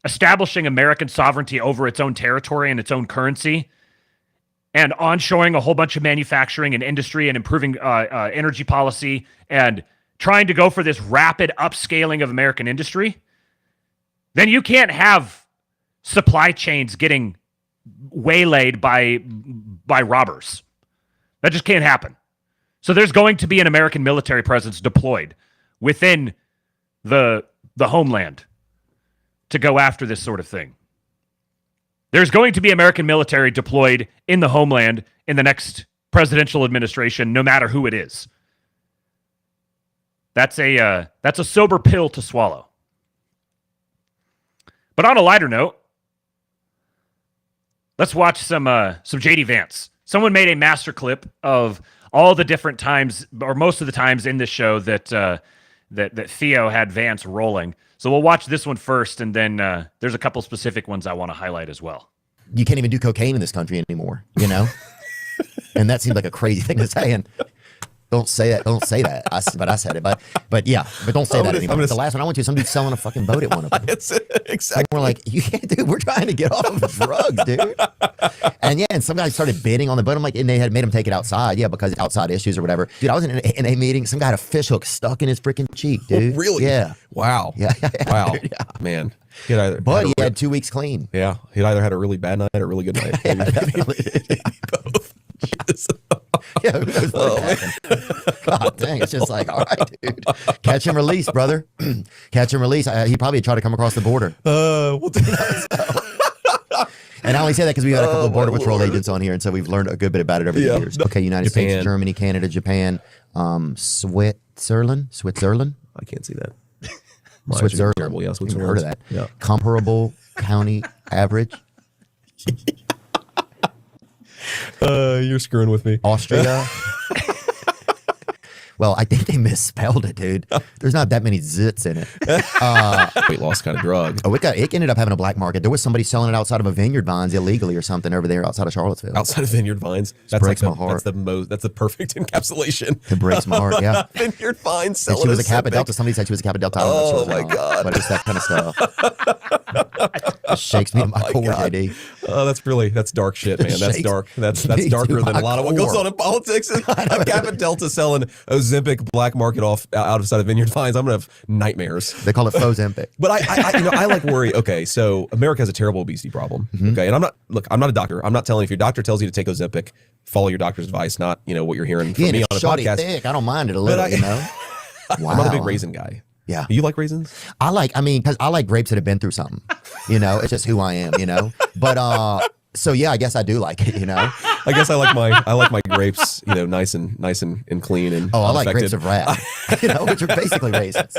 establishing American sovereignty over its own territory and its own currency, and onshoring a whole bunch of manufacturing and industry and improving energy policy and trying to go for this rapid upscaling of American industry, then you can't have supply chains getting waylaid by robbers. That just can't happen. So there's going to be an American military presence deployed within the homeland to go after this sort of thing. There's going to be American military deployed in the homeland in the next presidential administration, no matter who it is. That's a sober pill to swallow. But on a lighter note, let's watch some JD Vance. Someone made a master clip of all the different times, or most of the times in this show that Theo had Vance rolling. So we'll watch this one first, and then there's a couple specific ones I want to highlight as well. You can't even do cocaine in this country anymore, you know? And that seems like a crazy thing to say. And Don't say that. Don't say that. But I said it. But yeah. But don't say that anymore. The last one I went to, somebody selling a fucking boat at one of them. Exactly. We're like, you can't, dude. We're trying to get off of drugs, dude. And yeah, and some guys started bidding on the boat. I'm like, and they had made him take it outside. Yeah, because outside issues or whatever. Dude, I was in a meeting. Some guy had a fish hook stuck in his freaking cheek, dude. Oh, really? Yeah. Wow. Yeah. Wow. Dude, yeah. Man. But he had 2 weeks clean. Yeah. He'd either had a really bad night or a really good night. Both. Yeah, who knows what happened? God dang, it's just like, all right, dude. Catch and release, brother. Catch and release. He probably tried to come across the border. And I only say that because we got a couple of Border Patrol agents on here, and so we've learned a good bit about it over the years. Okay, United States, Germany, Canada, Japan, Switzerland. I can't see that. Switzerland. Terrible. Yeah, Switzerland. Heard of that? Yeah. Comparable county average. You're screwing with me. Austria. Well, I think they misspelled it, dude. There's not that many zits in it. Weight loss kind of drug. Oh, it ended up having a black market. There was somebody selling it outside of a Vineyard Vines illegally or something over there outside of Charlottesville. Outside of Vineyard Vines. That breaks my heart. That's the perfect encapsulation. It breaks my heart, yeah. Vineyard Vines selling. She was a Kappa Delta. Somebody said she was a Kappa Delta. Oh, my God. But just that kind of stuff. It shakes me to my core, JD. Oh, that's dark shit, man. That's dark. That's darker than a lot of what goes on in politics. A Kappa Delta selling Ozempic black market outside of Vineyard Vines. I'm gonna have nightmares. They call it Fozempic. But I like worry. Okay, so America has a terrible obesity problem. Okay, and I'm not a doctor. I'm not telling you if your doctor tells you to take Ozempic, follow your doctor's advice, not what you're hearing from me on a podcast. Thick. I don't mind it a little, Wow. I'm not a big raisin guy. Yeah. You like raisins? Because I like grapes that have been through something. It's just who I am, But so yeah, I guess I do like it, I guess I like my grapes, nice and clean and I like grapes of wrath, which are basically raisins.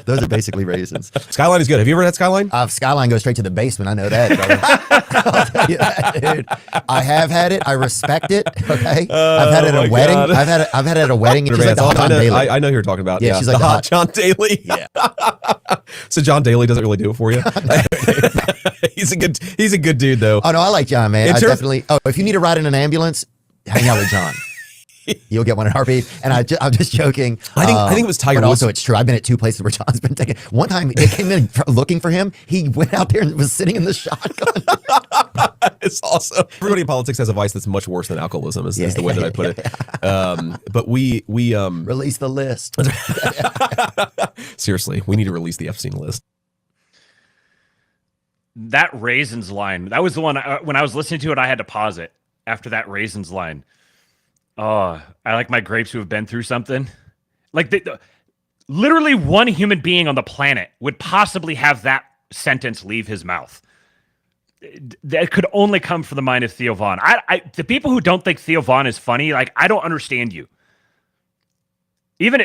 Those are basically raisins. Skyline is good. Have you ever had Skyline? Skyline goes straight to the basement. I know that, brother. I'll tell you that, dude. I have had it. I respect it. Okay. I've had it at a wedding. God. I've had it at a wedding. She's like the hot John Daly. I know who you're talking about. Yeah, she's like the hot John Daly. Yeah. So John Daly doesn't really do it for you. He's a good dude though. Oh no, I like John, man. Definitely. Oh, if you need a ride in an ambulance, hang out with John. You'll get one in a heartbeat. And I'm just joking. I think it was Tiger But Woods. also, it's true. I've been at 2 places where John's been taken. One time, they came in looking for him. He went out there and was sitting in the shotgun. It's awesome. Everybody in politics has a vice that's much worse than alcoholism. Is the way that I put it. But we release the list. Seriously, we need to release the Epstein list. That raisins line, that was the one when I was listening to it, I had to pause it after that raisins line. Oh, I like my grapes who have been through something. Like literally one human being on the planet would possibly have that sentence leave his mouth. That could only come from the mind of Theo Von. The people who don't think Theo Von is funny, like, I don't understand you. Even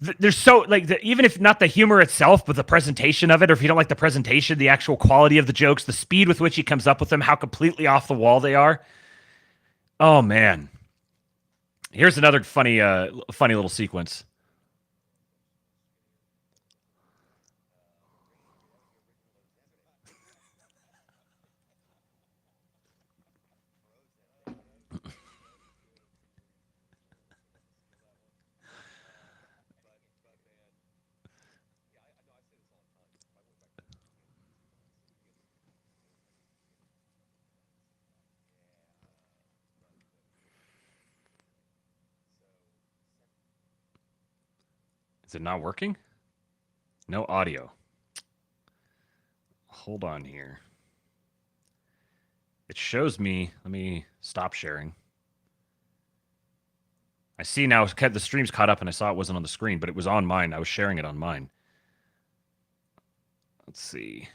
there's so even if not the humor itself, but the presentation of it, or if you don't like the presentation, the actual quality of the jokes, the speed with which he comes up with them, how completely off the wall they are. Oh man. Here's another funny little sequence. Is it not working? No audio. Hold on here. It shows me. Let me stop sharing. I see now the stream's caught up and I saw it wasn't on the screen, but it was on mine. I was sharing it on mine. Let's see.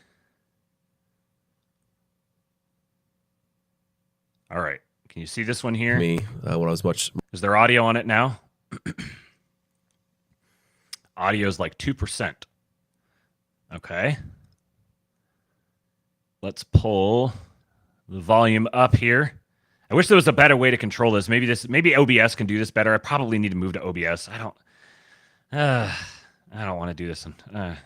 All right. Can you see this one here? Me, when I was much. Is there audio on it now? Audio is like 2%. Okay. Let's pull the volume up here. I wish there was a better way to control this. Maybe OBS can do this better. I probably need to move to OBS. I don't want to do this. I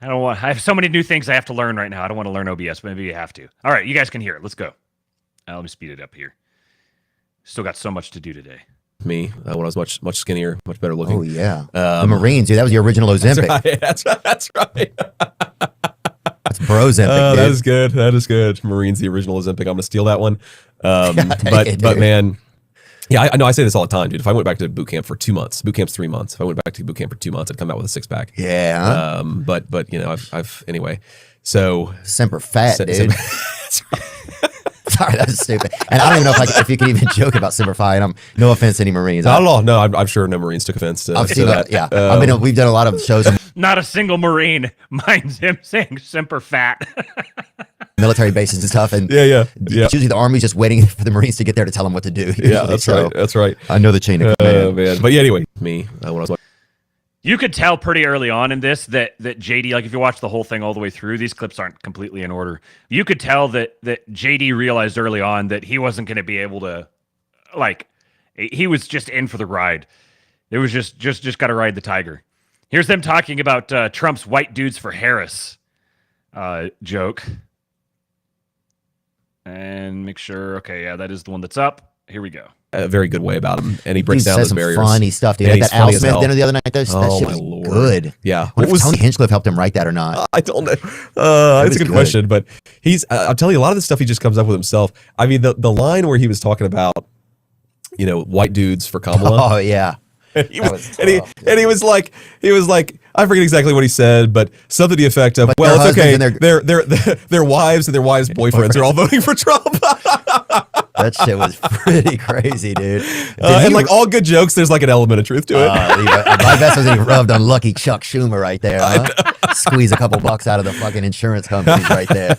have so many new things I have to learn right now. I don't want to learn OBS, but maybe you have to. All right, you guys can hear it. Let's go. Let me speed it up here. Still got so much to do today. me when I was much skinnier, much better looking. Oh yeah, the Marines, dude. That was the original Ozempic. That's right. That's bro Ozempic. That is good. That is good. Marines, the original Ozempic. I'm gonna steal that one. But man, yeah, I know. I say this all the time, dude. If I went back to boot camp for 2 months, boot camp's 3 months. If I went back to boot camp for 2 months, I'd come out with a 6-pack. Yeah. But you know, I've anyway. So Semper Fat, dude. Sorry, that was stupid. And I don't even know if you can even joke about Semper Fi. And no offense to any Marines. Not at all. No, I'm sure no Marines took offense to, I've seen that. Yeah, we've done a lot of shows. Not a single Marine minds him saying Semper Fat. Military bases and stuff, and yeah. It's usually the Army's just waiting for the Marines to get there to tell them what to do. Yeah, that's right. That's right. I know the chain of command. Man. But yeah, anyway, when I was like, you could tell pretty early on in this that JD, like if you watch the whole thing all the way through, these clips aren't completely in order. You could tell that JD realized early on that he wasn't going to be able to, like, he was just in for the ride. It was just got to ride the tiger. Here's them talking about Trump's white dudes for Harris joke. And make sure, okay, yeah, that is the one that's up. Here we go. A very good way about him, and he breaks down those some barriers. Funny stuff, dude. That That Al Smith dinner the other night, that shit was Lord. good. Yeah, what was Tony Hinchcliffe helped him write that or not? I don't know. That's a good question, but I'll tell you, a lot of the stuff he just comes up with himself. I mean, the line where he was talking about, you know, white dudes for Kamala. Oh yeah. He was like, I forget exactly what he said, but something to the effect of, well, it's okay. Their wives and their wives' boyfriends are all voting for Trump. That shit was pretty crazy, dude. And like all good jokes, there's like an element of truth to it. My best was he rubbed on lucky Chuck Schumer right there. Huh? Squeeze a couple bucks out of the fucking insurance companies right there.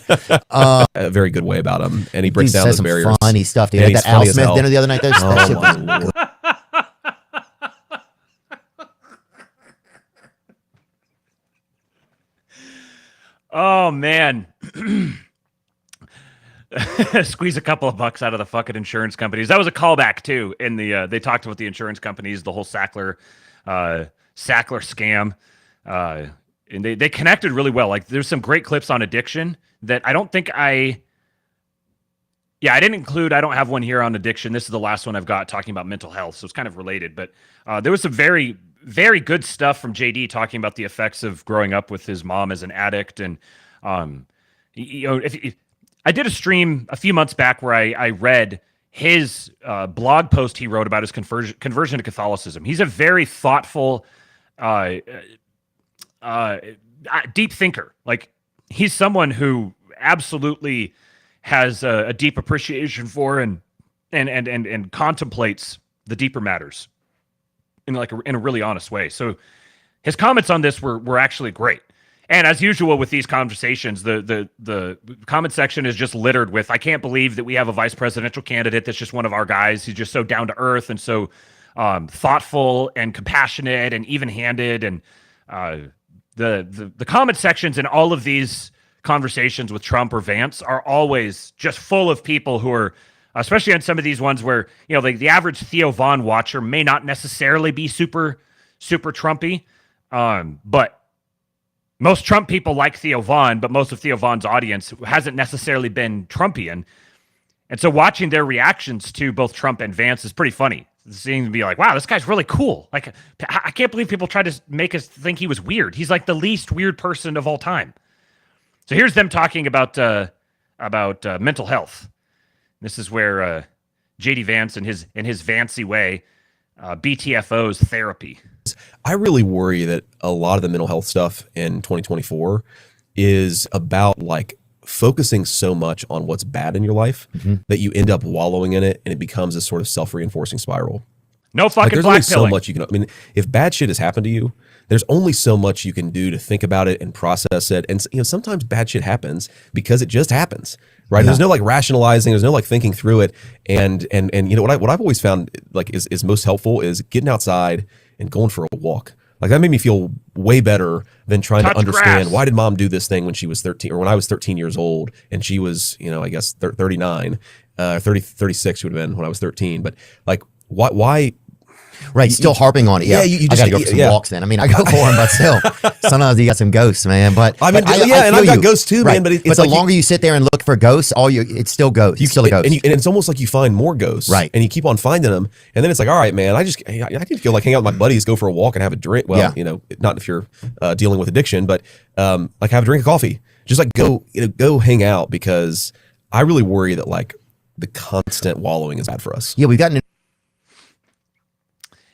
A very good way about him, and he breaks down says those barriers. Some funny stuff, dude. That Al Smith dinner the other night, that shit was good. Oh man. Squeeze a couple of bucks out of the fucking insurance companies. That was a callback too. In the they talked about the insurance companies, the whole Sackler scam. And they connected really well. Like there's some great clips on addiction that I don't think I didn't include. I don't have one here on addiction. This is the last one I've got talking about mental health. So it's kind of related, but there was some very, very good stuff from JD talking about the effects of growing up with his mom as an addict. And, you know, I did a stream a few months back where I read his blog post he wrote about his conversion to Catholicism. He's a very thoughtful, deep thinker. Like he's someone who absolutely has a deep appreciation for and contemplates the deeper matters in a really honest way. So his comments on this were actually great. And as usual with these conversations, the comment section is just littered with, I can't believe that we have a vice presidential candidate that's just one of our guys. He's just so down to earth and so thoughtful and compassionate and even-handed. And the comment sections in all of these conversations with Trump or Vance are always just full of people who are, especially on some of these ones where, you know, the average Theo Von watcher may not necessarily be super, super Trumpy, but most Trump people like Theo Von, but most of Theo Von's audience hasn't necessarily been Trumpian. And so watching their reactions to both Trump and Vance is pretty funny. Seeing them be like, wow, this guy's really cool. Like, I can't believe people tried to make us think he was weird. He's like the least weird person of all time. So here's them talking about mental health. This is where JD Vance in his Vancey way, BTFO's therapy. I really worry that a lot of the mental health stuff in 2024 is about like focusing so much on what's bad in your life that you end up wallowing in it and it becomes a sort of self-reinforcing spiral. No fucking there's black only so pilling. much you can, I mean, if bad shit has happened to you, there's only so much you can do to think about it and process it. And you know, sometimes bad shit happens because it just happens, right? Yeah. There's no like rationalizing, there's no like thinking through it. And you know, what I've always found like is most helpful is getting outside and going for a walk. Like that made me feel way better than trying to understand grass. Why did mom do this thing when she was 13 or when I was 13 years old and she was, you know, I guess 36 would have been when I was 13. But like, why Right, still harping on it. Yeah, you I just gotta go for some yeah. walks then. I mean, I go for them, but still, sometimes you got some ghosts, man. But I mean, but yeah, and feel I've got you. ghosts too, man. But it's but the like longer you sit there and look for ghosts, it's still ghosts. It's still a ghost. and it's almost like you find more ghosts, right? And you keep on finding them, and then it's like, all right, man, I can feel like hang out with my buddies, go for a walk, and have a drink. Well, you know, not if you're dealing with addiction, but like have a drink of coffee. Just like go hang out, because I really worry that like the constant wallowing is bad for us. Yeah, we've gotten.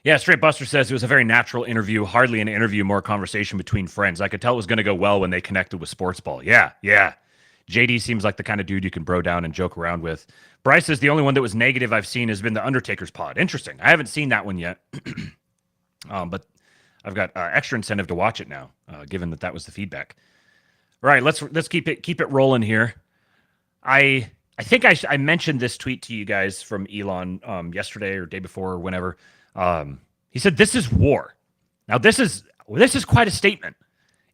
Yeah, Straight Buster says it was a very natural interview, hardly an interview, more conversation between friends. I could tell it was going to go well when they connected with sports ball. Yeah. JD seems like the kind of dude you can bro down and joke around with. Bryce says the only one that was negative I've seen has been the Undertaker's pod. Interesting. I haven't seen that one yet, but I've got extra incentive to watch it now, given that was the feedback. All right, let's keep it rolling here. I think I mentioned this tweet to you guys from Elon yesterday or day before or whenever. He said, "This is war." Now, this is quite a statement.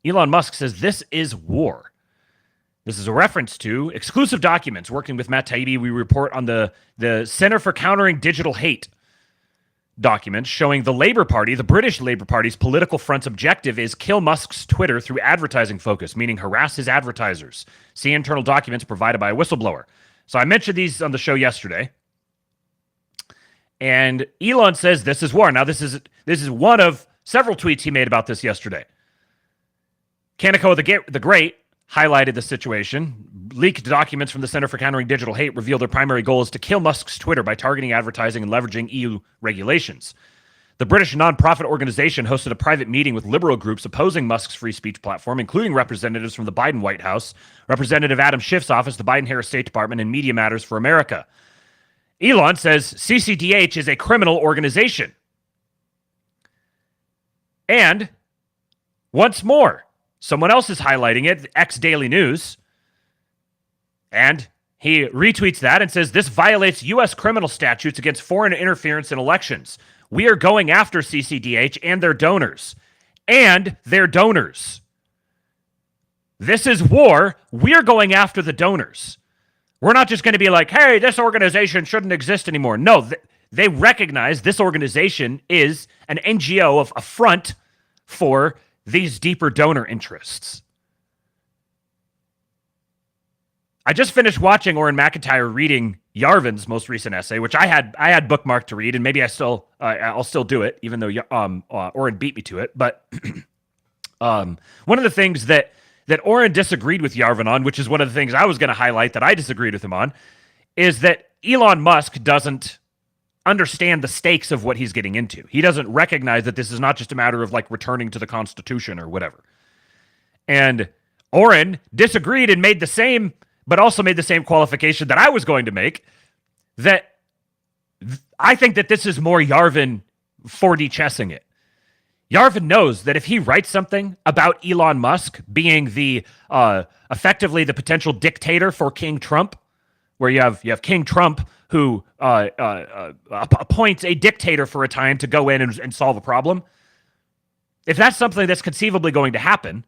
Elon Musk says this is war. This is a reference to exclusive documents. Working with Matt Taibbi, we report on the Center for Countering Digital Hate documents showing the Labour Party, the British Labour Party's political front's objective is kill Musk's Twitter through advertising focus, meaning harass his advertisers. See internal documents provided by a whistleblower. So I mentioned these on the show yesterday. And Elon says this is war. Now, this is one of several tweets he made about this yesterday. Kaneko the Great highlighted the situation. Leaked documents from the Center for Countering Digital Hate reveal their primary goal is to kill Musk's Twitter by targeting advertising and leveraging EU regulations. The British nonprofit organization hosted a private meeting with liberal groups opposing Musk's free speech platform, including representatives from the Biden White House, Representative Adam Schiff's office, the Biden-Harris State Department, and Media Matters for America. Elon says CCDH is a criminal organization. And once more, someone else is highlighting it, X-Daily News, and he retweets that and says, this violates U.S. criminal statutes against foreign interference in elections. We are going after CCDH and their donors. And their donors. This is war. We're going after the donors. We're not just going to be like, hey, this organization shouldn't exist anymore. No, they recognize this organization is an NGO of a front for these deeper donor interests. I just finished watching Oren McIntyre reading Yarvin's most recent essay, which I had bookmarked to read, and maybe I'll still do it, even though Oren beat me to it. But one of the things that Oren disagreed with Yarvin on, which is one of the things I was going to highlight that I disagreed with him on, is that Elon Musk doesn't understand the stakes of what he's getting into. He doesn't recognize that this is not just a matter of like returning to the Constitution or whatever. And Oren disagreed and made the same, but also made the same qualification that I was going to make, that I think that this is more Yarvin 4D chessing it. Yarvin knows that if he writes something about Elon Musk being the effectively the potential dictator for King Trump, where you have King Trump who appoints a dictator for a time to go in and solve a problem. If that's something that's conceivably going to happen,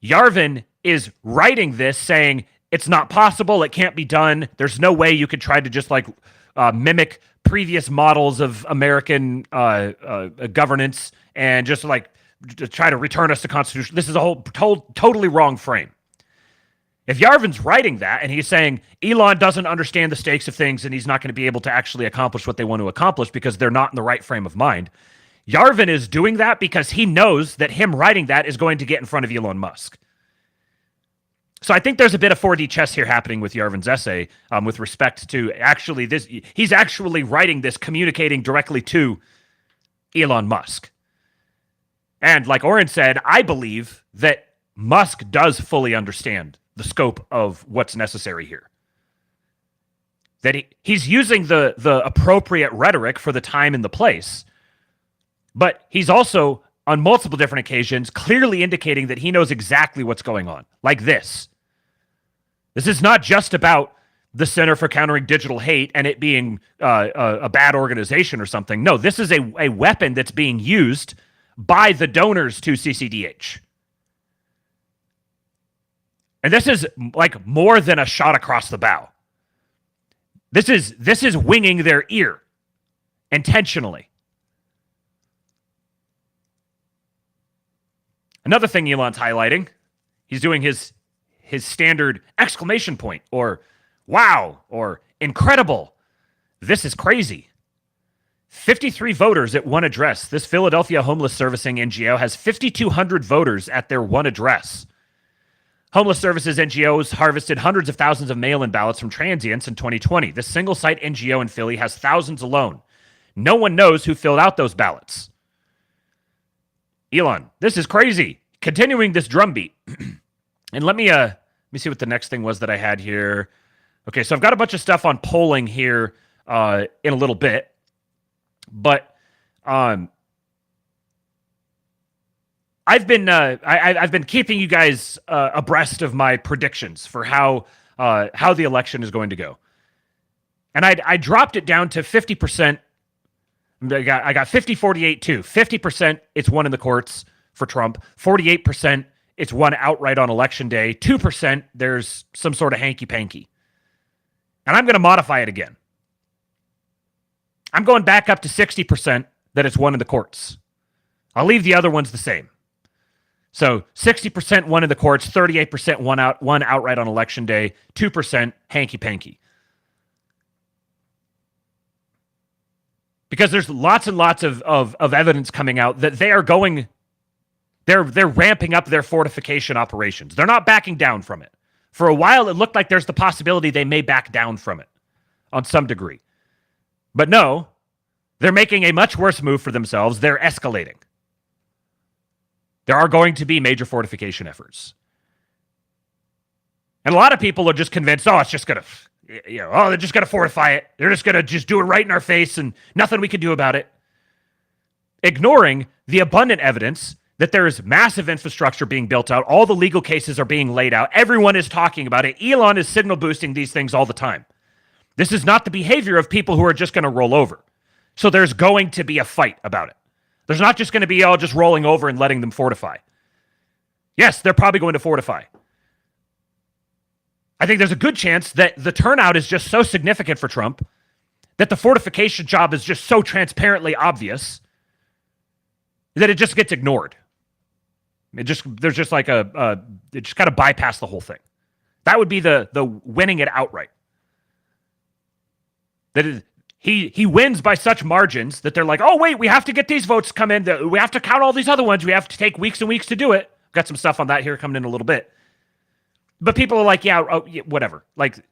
Yarvin is writing this saying it's not possible, it can't be done. There's no way you could try to just like mimic previous models of American governance and just like to try to return us to Constitution. This is a whole totally wrong frame. If Yarvin's writing that and he's saying Elon doesn't understand the stakes of things and he's not going to be able to actually accomplish what they want to accomplish because they're not in the right frame of mind, Yarvin is doing that because he knows that him writing that is going to get in front of Elon Musk. So I think there's a bit of 4D chess here happening with Yarvin's essay with respect to actually this. He's actually writing this, communicating directly to Elon Musk. And like Oren said, I believe that Musk does fully understand the scope of what's necessary here. That he's using the appropriate rhetoric for the time and the place, but he's also, on multiple different occasions, clearly indicating that he knows exactly what's going on. Like this. This is not just about the Center for Countering Digital Hate and it being a bad organization or something. No, this is a weapon that's being used by the donors to CCDH. And this is like more than a shot across the bow. This is winging their ear intentionally. Another thing Elon's highlighting, he's doing his standard exclamation point or wow or incredible. This is crazy. 53 voters at one address. This Philadelphia homeless servicing NGO has 5,200 voters at their one address. Homeless Services NGOs harvested hundreds of thousands of mail-in ballots from transients in 2020. This single-site NGO in Philly has thousands alone. No one knows who filled out those ballots. Elon, this is crazy. Continuing this drumbeat. And let me see what the next thing was that I had here. Okay, so I've got a bunch of stuff on polling here in a little bit. But I've been keeping you guys abreast of my predictions for how the election is going to go, and I dropped it down to 50%. I got 50-48-2. 50% it's won in the courts for Trump. 48% it's won outright on election day. 2% there's some sort of hanky panky, and I'm going to modify it again. I'm going back up to 60% that it's won in the courts. I'll leave the other ones the same. So 60% won in the courts, 38% won outright on election day, 2% hanky-panky. Because there's lots and lots of evidence coming out that they're ramping up their fortification operations. They're not backing down from it. For a while, it looked like there's the possibility they may back down from it on some degree. But no, they're making a much worse move for themselves. They're escalating. There are going to be major fortification efforts. And a lot of people are just convinced, they're just going to fortify it. They're just going to just do it right in our face and nothing we can do about it. Ignoring the abundant evidence that there is massive infrastructure being built out. All the legal cases are being laid out. Everyone is talking about it. Elon is signal boosting these things all the time. This is not the behavior of people who are just going to roll over. So there's going to be a fight about it. There's not just going to be all just rolling over and letting them fortify. Yes, they're probably going to fortify. I think there's a good chance that the turnout is just so significant for Trump that the fortification job is just so transparently obvious that it just gets ignored. They just kind of bypass the whole thing. That would be the winning it outright. He wins by such margins that they're like, oh, wait, we have to get these votes come in. We have to count all these other ones. We have to take weeks and weeks to do it. Got some stuff on that here coming in a little bit. But people are like, yeah, whatever. Like,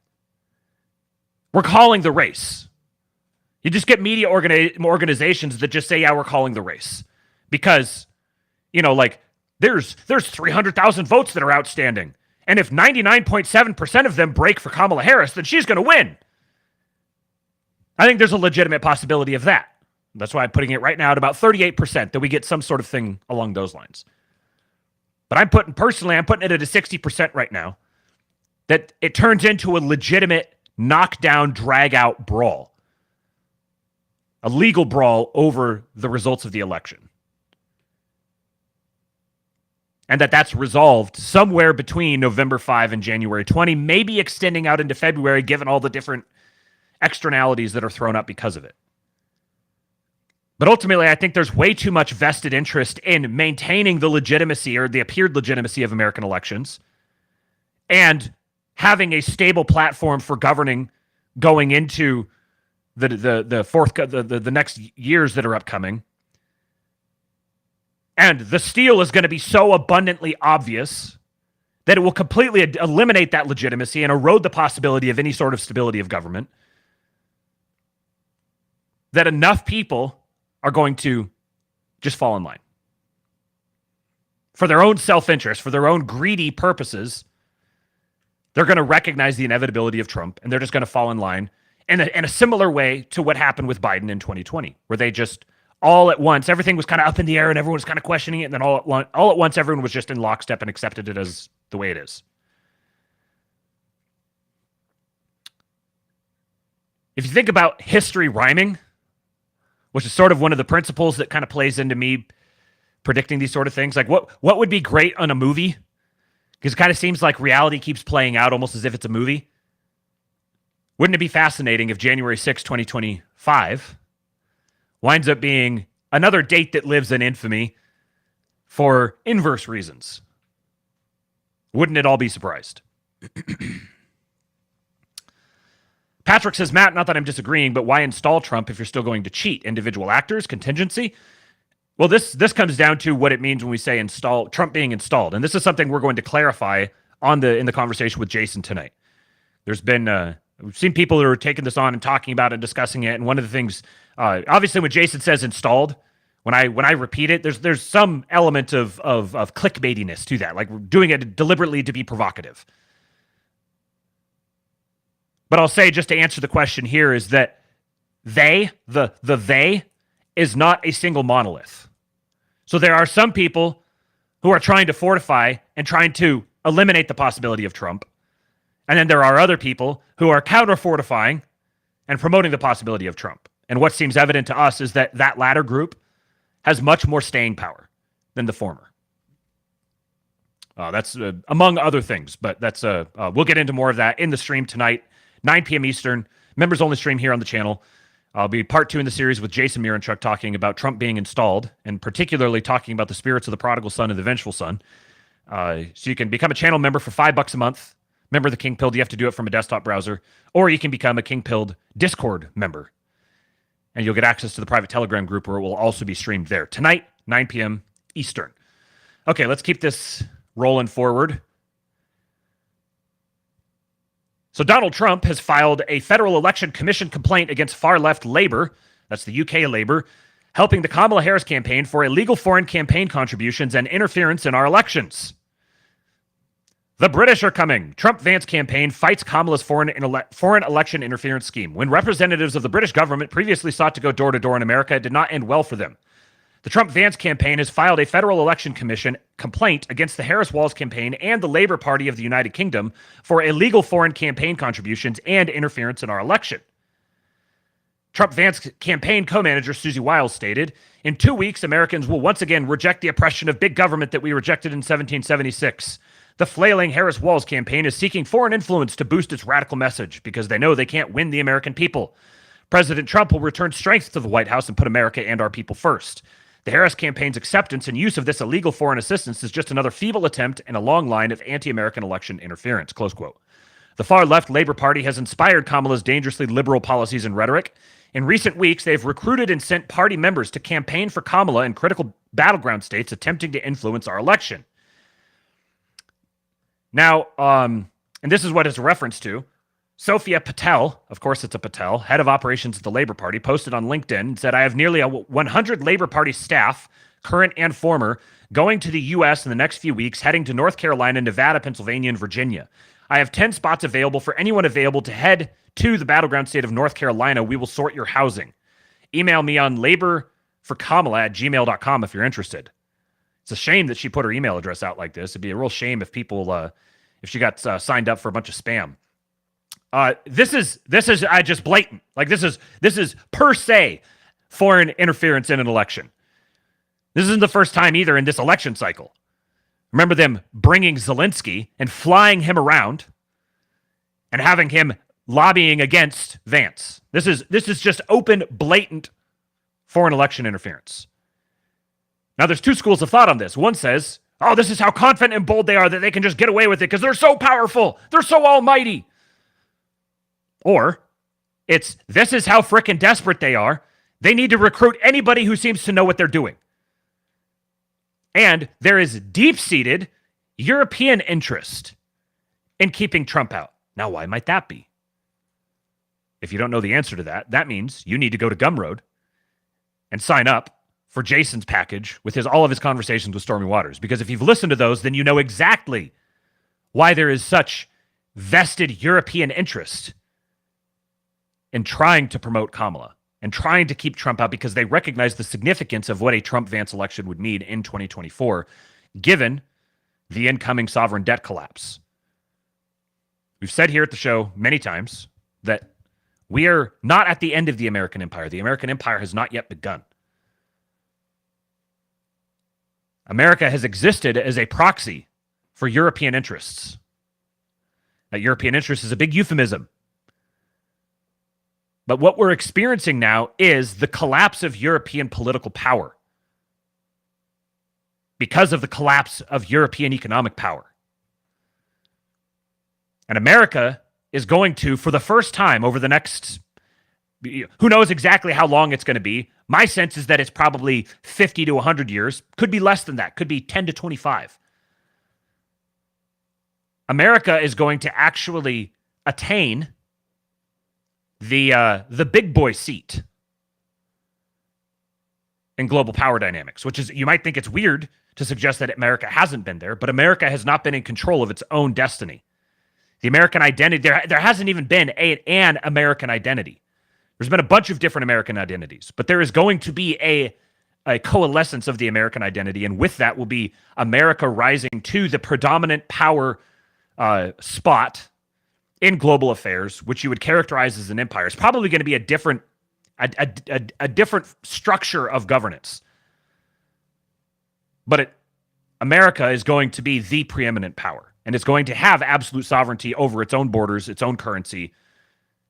we're calling the race. You just get media organizations that just say, yeah, we're calling the race. Because, there's 300,000 votes that are outstanding. And if 99.7% of them break for Kamala Harris, then she's going to win. I think there's a legitimate possibility of that. That's why I'm putting it right now at about 38% that we get some sort of thing along those lines. But I'm putting it at a 60% right now that it turns into a legitimate knockdown, drag-out brawl. A legal brawl over the results of the election. And that's resolved somewhere between November 5 and January 20, maybe extending out into February, given all the different externalities that are thrown up because of it. But ultimately, I think there's way too much vested interest in maintaining the legitimacy or the appeared legitimacy of American elections and having a stable platform for governing going into the next years that are upcoming. And the steal is going to be so abundantly obvious that it will completely eliminate that legitimacy and erode the possibility of any sort of stability of government. That enough people are going to just fall in line. For their own self-interest, for their own greedy purposes, they're going to recognize the inevitability of Trump, and they're just going to fall in line in a similar way to what happened with Biden in 2020, where they just all at once, everything was kind of up in the air and everyone was kind of questioning it, and then all at once, everyone was just in lockstep and accepted it as the way it is. If you think about history rhyming, which is sort of one of the principles that kind of plays into me predicting these sort of things. Like what would be great on a movie? Because it kind of seems like reality keeps playing out almost as if it's a movie. Wouldn't it be fascinating if January 6, 2025 winds up being another date that lives in infamy for inverse reasons. Wouldn't it all be surprised? Patrick says, Matt, not that I'm disagreeing, but why install Trump if you're still going to cheat? Individual actors, contingency? Well, this comes down to what it means when we say install, Trump being installed. And this is something we're going to clarify in the conversation with Jason tonight. There's been, we've seen people who are taking this on and talking about it and discussing it. And one of the things, obviously when Jason says installed, when I repeat it, there's some element of clickbaitiness to that. Like we're doing it deliberately to be provocative. But I'll say, just to answer the question here, is that they is not a single monolith. So there are some people who are trying to fortify and trying to eliminate the possibility of Trump. And then there are other people who are counter-fortifying and promoting the possibility of Trump. And what seems evident to us is that that latter group has much more staying power than the former. That's among other things, but that's we'll get into more of that in the stream tonight. 9 p.m. Eastern, members only stream here on the channel. I'll be part 2 in the series with Jason Miranchuk talking about Trump being installed, and particularly talking about the spirits of the prodigal son and the vengeful son. So you can become a channel member for $5 a month. Member of the King Pilled, you have to do it from a desktop browser, or you can become a King Pilled Discord member, and you'll get access to the private Telegram group where it will also be streamed there. Tonight, 9 p.m. Eastern. Okay, let's keep this rolling forward. So Donald Trump has filed a Federal Election Commission complaint against far-left Labour, that's the UK Labour, helping the Kamala Harris campaign for illegal foreign campaign contributions and interference in our elections. The British are coming. Trump-Vance campaign fights Kamala's foreign election interference scheme. When representatives of the British government previously sought to go door-to-door in America, it did not end well for them. The Trump-Vance campaign has filed a Federal Election Commission complaint against the Harris-Walz campaign and the Labour Party of the United Kingdom for illegal foreign campaign contributions and interference in our election. Trump-Vance campaign co-manager Susie Wiles stated, "In 2 weeks, Americans will once again reject the oppression of big government that we rejected in 1776. The flailing Harris-Walz campaign is seeking foreign influence to boost its radical message because they know they can't win the American people. President Trump will return strength to the White House and put America and our people first. The Harris campaign's acceptance and use of this illegal foreign assistance is just another feeble attempt in a long line of anti-American election interference." Close quote. The far-left Labour Party has inspired Kamala's dangerously liberal policies and rhetoric. In recent weeks, they've recruited and sent party members to campaign for Kamala in critical battleground states attempting to influence our election. Now, and this is what it's a reference to, Sophia Patel, of course it's a Patel, head of operations at the Labour Party, posted on LinkedIn and said, "I have nearly 100 Labour Party staff, current and former, going to the U.S. in the next few weeks, heading to North Carolina, Nevada, Pennsylvania, and Virginia. I have 10 spots available for anyone available to head to the battleground state of North Carolina. We will sort your housing. Email me on laborforkamala@gmail.com if you're interested." It's a shame that she put her email address out like this. It'd be a real shame if people, if she got signed up for a bunch of spam. This is just blatant. Like this is per se foreign interference in an election. This isn't the first time either in this election cycle. Remember them bringing Zelensky and flying him around and having him lobbying against Vance. This is just open, blatant foreign election interference. Now, there's two schools of thought on this. One says, oh, this is how confident and bold they are that they can just get away with it because they're so powerful. They're so almighty. Or this is how frickin' desperate they are. They need to recruit anybody who seems to know what they're doing. And there is deep-seated European interest in keeping Trump out. Now, why might that be? If you don't know the answer to that, that means you need to go to Gumroad and sign up for Jason's package with all of his conversations with Stormy Waters. Because if you've listened to those, then you know exactly why there is such vested European interest in trying to promote Kamala and trying to keep Trump out, because they recognize the significance of what a Trump-Vance election would mean in 2024, given the incoming sovereign debt collapse. We've said here at the show many times that we are not at the end of the American empire. The American empire has not yet begun. America has existed as a proxy for European interests. That European interest is a big euphemism. But what we're experiencing now is the collapse of European political power. because of the collapse of European economic power. And America is going to, for the first time over the next, who knows exactly how long it's going to be. My sense is that it's probably 50 to 100 years. Could be less than that. Could be 10 to 25. America is going to actually attain the big boy seat in global power dynamics, which is, you might think it's weird to suggest that America hasn't been there, but America has not been in control of its own destiny. The American identity, there hasn't even been an American identity. There's been a bunch of different American identities, but there is going to be a coalescence of the American identity, and with that will be America rising to the predominant power spot in global affairs, which you would characterize as an empire. It's probably going to be a different structure of governance. But America is going to be the preeminent power, and it's going to have absolute sovereignty over its own borders, its own currency,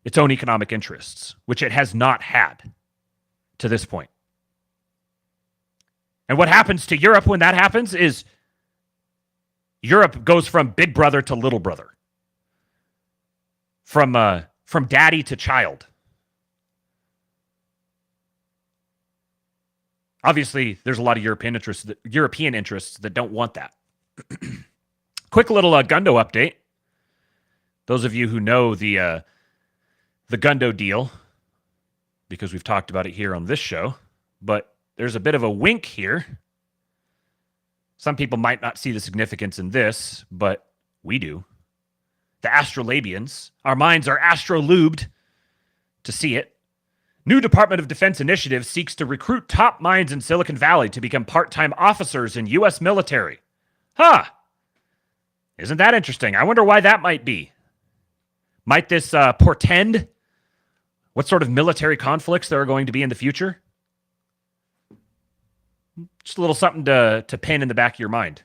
its own economic interests, which it has not had to this point. And what happens to Europe when that happens is Europe goes from big brother to little brother, from daddy to child. Obviously, there's a lot of European interests that don't want that. Quick little Gundo update. Those of you who know the Gundo deal, because we've talked about it here on this show, but there's a bit of a wink here. Some people might not see the significance in this, but we do. The astrolabians, our minds are astrolubed to see it. New Department of Defense initiative seeks to recruit top minds in Silicon Valley to become part-time officers in U.S. military. Huh. Isn't that interesting? I wonder why that might be. Might this portend what sort of military conflicts there are going to be in the future? Just a little something to pin in the back of your mind.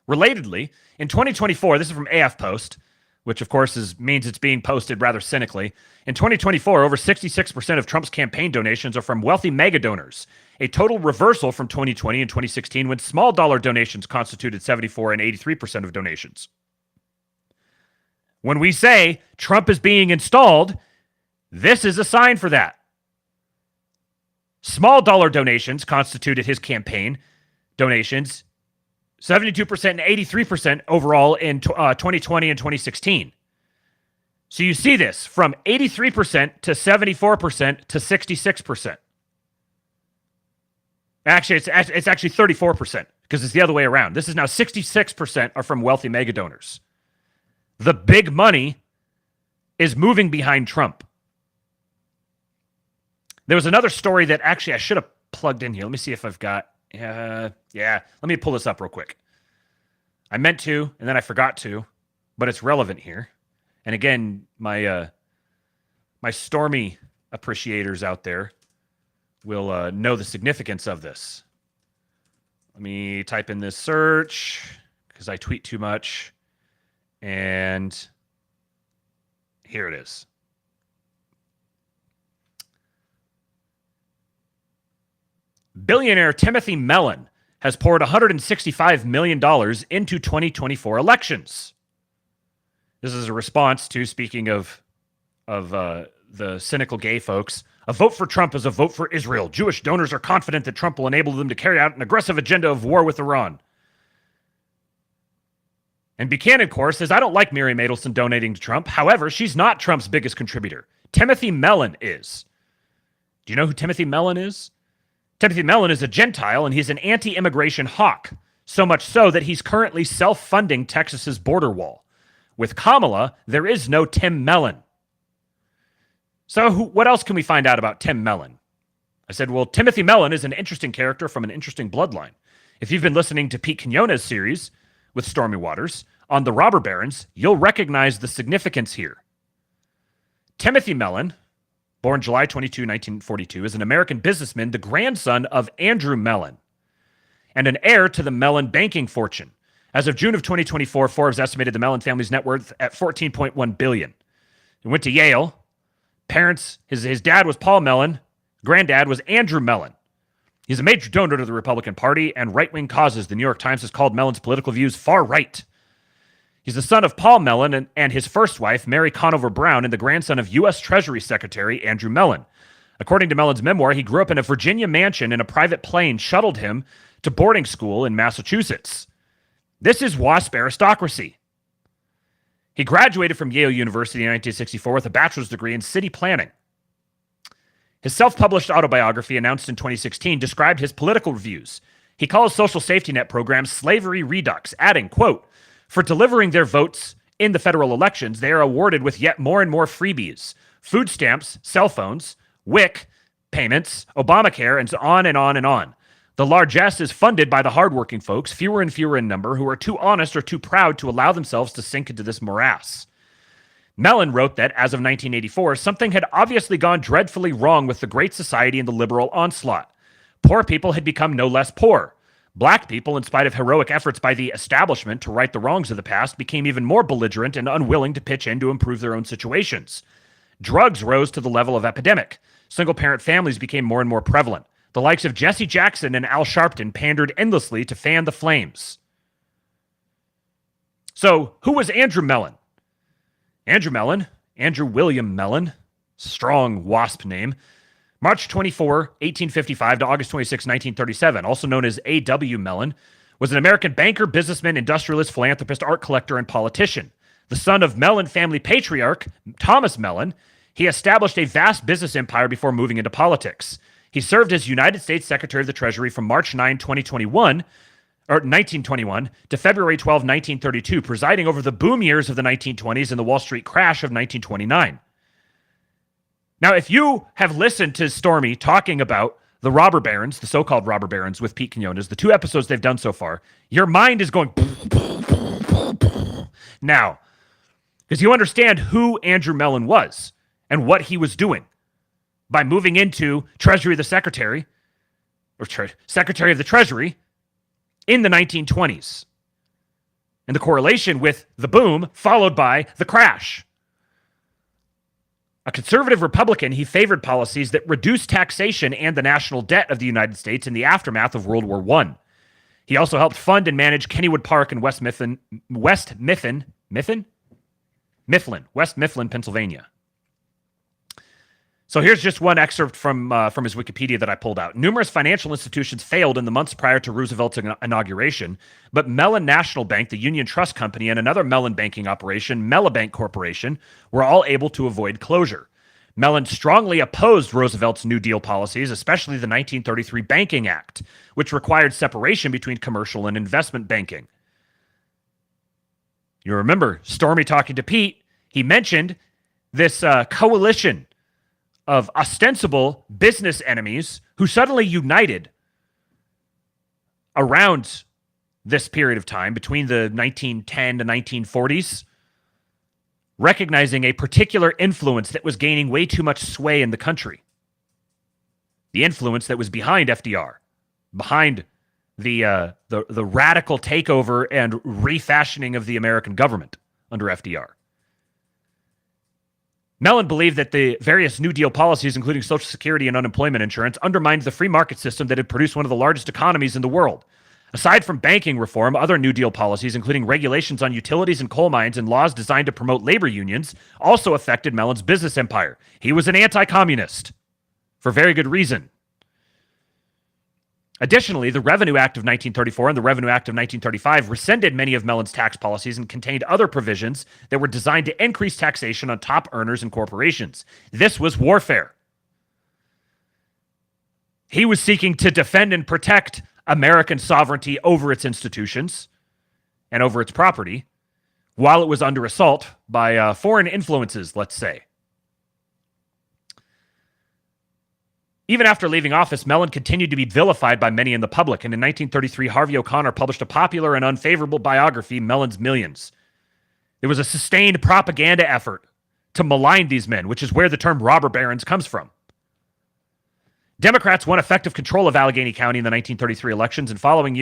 Relatedly, in 2024, this is from AF Post, which of course means it's being posted rather cynically. In 2024, over 66% of Trump's campaign donations are from wealthy mega donors, a total reversal from 2020 and 2016 when small dollar donations constituted 74 and 83% of donations. When we say Trump is being installed, this is a sign for that. Small dollar donations constituted his campaign donations, 72% and 83% overall in 2020 and 2016. So you see this from 83% to 74% to 66%. Actually, it's actually 34% because it's the other way around. This is now 66% are from wealthy mega donors. The big money is moving behind Trump. There was another story that actually I should have plugged in here. Let me see if I've got... let me pull this up real quick. I meant to, and then I forgot to, but it's relevant here. And again, my Stormy appreciators out there will know the significance of this. Let me type in this search, because I tweet too much. And here it is. Billionaire Timothy Mellon has poured $165 million into 2024 elections. This is a response to, speaking of the cynical gay folks, a vote for Trump is a vote for Israel. Jewish donors are confident that Trump will enable them to carry out an aggressive agenda of war with Iran. And Buchanan, of course, says, I don't like Miriam Adelson donating to Trump. However, she's not Trump's biggest contributor. Timothy Mellon is. Do you know who Timothy Mellon is? Timothy Mellon is a Gentile, and he's an anti-immigration hawk, so much so that he's currently self-funding Texas's border wall. With Kamala, there is no Tim Mellon. So what else can we find out about Tim Mellon? I said, well, Timothy Mellon is an interesting character from an interesting bloodline. If you've been listening to Pete Quinones' series with Stormy Waters on the robber barons, you'll recognize the significance here. Timothy Mellon, born July 22, 1942, is an American businessman, the grandson of Andrew Mellon, and an heir to the Mellon banking fortune. As of June of 2024, Forbes estimated the Mellon family's net worth at $14.1 billion. He went to Yale. Parents, his dad was Paul Mellon. Granddad was Andrew Mellon. He's a major donor to the Republican Party and right-wing causes. The New York Times has called Mellon's political views far-right. He's the son of Paul Mellon and his first wife, Mary Conover Brown, and the grandson of U.S. Treasury Secretary Andrew Mellon. According to Mellon's memoir, he grew up in a Virginia mansion and a private plane shuttled him to boarding school in Massachusetts. This is WASP aristocracy. He graduated from Yale University in 1964 with a bachelor's degree in city planning. His self-published autobiography, announced in 2016, described his political views. He calls social safety net programs slavery redux, adding, quote, "For delivering their votes in the federal elections, they are awarded with yet more and more freebies, food stamps, cell phones, WIC payments, Obamacare, and on and on and on. The largesse is funded by the hardworking folks, fewer and fewer in number, who are too honest or too proud to allow themselves to sink into this morass." Mellon wrote that, as of 1984, something had obviously gone dreadfully wrong with the Great Society and the liberal onslaught. Poor people had become no less poor. Black people, in spite of heroic efforts by the establishment to right the wrongs of the past, became even more belligerent and unwilling to pitch in to improve their own situations. Drugs rose to the level of epidemic. Single-parent families became more and more prevalent. The likes of Jesse Jackson and Al Sharpton pandered endlessly to fan the flames. So, who was Andrew Mellon? Andrew William Mellon, strong WASP name, March 24, 1855 to August 26, 1937, also known as A.W. Mellon, was an American banker, businessman, industrialist, philanthropist, art collector, and politician. The son of Mellon family patriarch Thomas Mellon, he established a vast business empire before moving into politics. He served as United States Secretary of the Treasury from March 9, 1921 to February 12, 1932, presiding over the boom years of the 1920s and the Wall Street crash of 1929. Now, if you have listened to Stormy talking about the robber barons, the so-called robber barons with Pete Quinones, the 2 episodes they've done so far, your mind is going now, because you understand who Andrew Mellon was and what he was doing by moving into Treasury of the Secretary, or Secretary of the Treasury, in the 1920s. And the correlation with the boom followed by the crash. A conservative Republican, he favored policies that reduced taxation and the national debt of the United States in the aftermath of World War I. He also helped fund and manage Kennywood Park in West Mifflin, Pennsylvania. So here's just one excerpt from his Wikipedia that I pulled out. Numerous financial institutions failed in the months prior to Roosevelt's inauguration, but Mellon National Bank, the Union Trust Company, and another Mellon banking operation, Mellabank Corporation, were all able to avoid closure. Mellon strongly opposed Roosevelt's New Deal policies, especially the 1933 Banking Act, which required separation between commercial and investment banking. You remember, Stormy talking to Pete, he mentioned this coalition of ostensible business enemies who suddenly united around this period of time between the 1910 to 1940s, recognizing a particular influence that was gaining way too much sway in the country. The influence that was behind FDR, behind the radical takeover and refashioning of the American government under FDR. Mellon believed that the various New Deal policies, including Social Security and unemployment insurance, undermined the free market system that had produced one of the largest economies in the world. Aside from banking reform, other New Deal policies, including regulations on utilities and coal mines and laws designed to promote labor unions, also affected Mellon's business empire. He was an anti-communist, for very good reason. Additionally, the Revenue Act of 1934 and the Revenue Act of 1935 rescinded many of Mellon's tax policies and contained other provisions that were designed to increase taxation on top earners and corporations. This was warfare. He was seeking to defend and protect American sovereignty over its institutions and over its property, while it was under assault by foreign influences, let's say. Even after leaving office, Mellon continued to be vilified by many in the public, and in 1933, Harvey O'Connor published a popular and unfavorable biography, Mellon's Millions. There was a sustained propaganda effort to malign these men, which is where the term robber barons comes from. Democrats won effective control of Allegheny County in the 1933 elections, and the following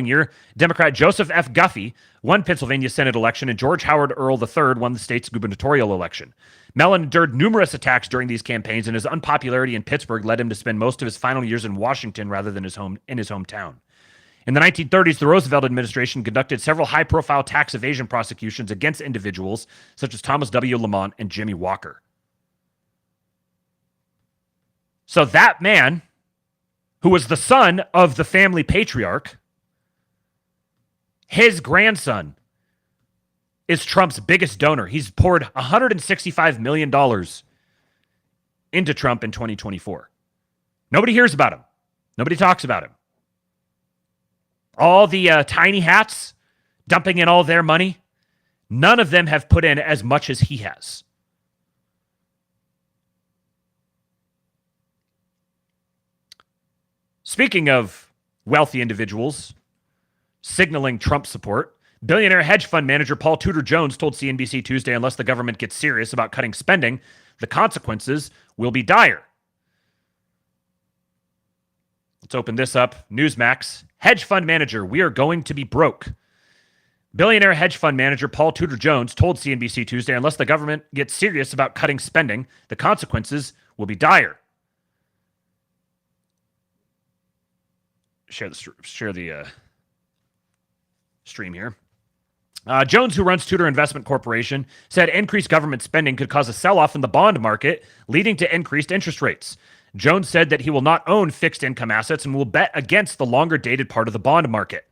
year, Democrat Joseph F. Guffey won Pennsylvania Senate election, and George Howard Earl III won the state's gubernatorial election. Mellon endured numerous attacks during these campaigns, and his unpopularity in Pittsburgh led him to spend most of his final years in Washington rather than his hometown. In the 1930s, the Roosevelt administration conducted several high-profile tax evasion prosecutions against individuals such as Thomas W. Lamont and Jimmy Walker. So that man, who was the son of the family patriarch, his grandson is Trump's biggest donor. He's poured $165 million into Trump in 2024. Nobody hears about him. Nobody talks about him. All the tiny hats dumping in all their money, none of them have put in as much as he has. Speaking of wealthy individuals signaling Trump support, billionaire hedge fund manager Paul Tudor Jones told CNBC Tuesday, unless the government gets serious about cutting spending, the consequences will be dire. Let's open this up. Newsmax. Hedge fund manager, we are going to be broke. Billionaire hedge fund manager Paul Tudor Jones told CNBC Tuesday, unless the government gets serious about cutting spending, the consequences will be dire. Share the stream here. Jones, who runs Tudor Investment Corporation, said increased government spending could cause a sell-off in the bond market, leading to increased interest rates. Jones said that he will not own fixed income assets and will bet against the longer dated part of the bond market.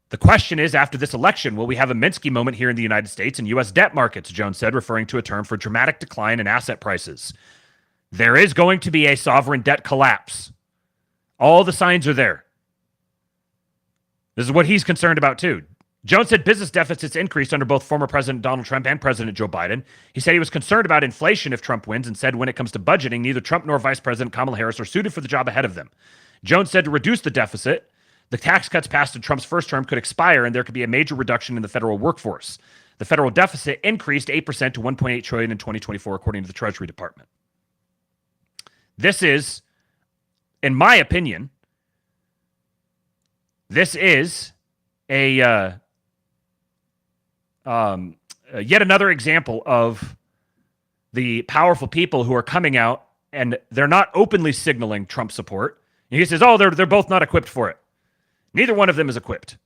The question is, after this election, will we have a Minsky moment here in the United States and U.S. debt markets, Jones said, referring to a term for dramatic decline in asset prices. There is going to be a sovereign debt collapse. All the signs are there. This is what he's concerned about, too. Jones said business deficits increased under both former President Donald Trump and President Joe Biden. He said he was concerned about inflation if Trump wins and said when it comes to budgeting, neither Trump nor Vice President Kamala Harris are suited for the job ahead of them. Jones said to reduce the deficit, the tax cuts passed in Trump's first term could expire and there could be a major reduction in the federal workforce. The federal deficit increased 8% to $1.8 trillion in 2024, according to the Treasury Department. This is, in my opinion, this is a yet another example of the powerful people who are coming out and they're not openly signaling Trump support. And he says, oh, they're both not equipped for it. Neither one of them is equipped.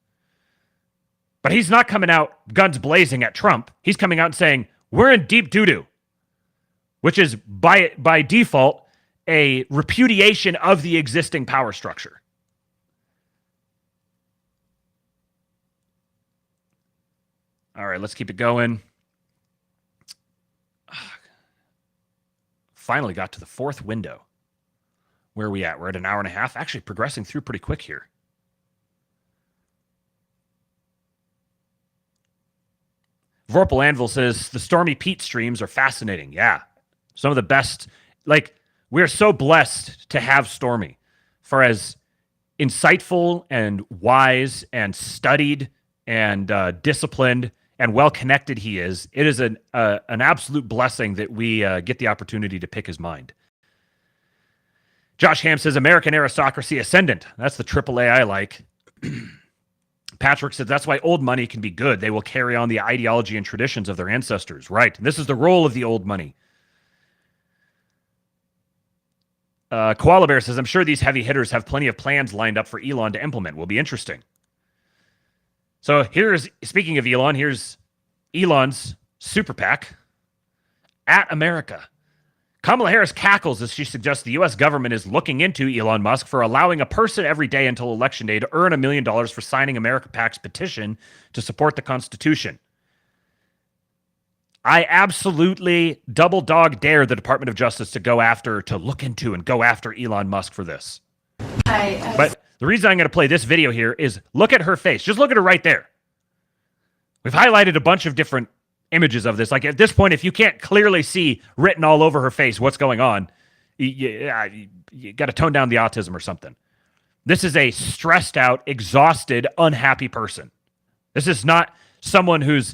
But he's not coming out guns blazing at Trump. He's coming out and saying, we're in deep doo-doo, which is by default a repudiation of the existing power structure. All right, let's keep it going. Finally got to the fourth window. Where are we at? We're at an hour and a half. Actually progressing through pretty quick here. Vorpal Anvil says, the Stormy Pete streams are fascinating. Yeah, some of the best. Like, we're so blessed to have Stormy for as insightful and wise and studied and disciplined and well-connected he is. It is an absolute blessing that we get the opportunity to pick his mind. Josh Ham says, American aristocracy ascendant. That's the AAA I like. Patrick says, that's why old money can be good. They will carry on the ideology and traditions of their ancestors. Right. And this is the role of the old money. Koala Bear says, I'm sure these heavy hitters have plenty of plans lined up for Elon to implement. Will be interesting. So speaking of Elon, here's Elon's super PAC at America. Kamala Harris cackles as she suggests the U.S. government is looking into Elon Musk for allowing a person every day until Election Day to earn $1 million for signing America PAC's petition to support the Constitution. I absolutely double dog dare the Department of Justice to look into and go after Elon Musk for this. But the reason I'm going to play this video here is look at her face. Just look at her right there. We've highlighted a bunch of different images of this. Like at this point, if you can't clearly see written all over her face what's going on, you got to tone down the autism or something. This is a stressed out, exhausted, unhappy person. This is not someone who's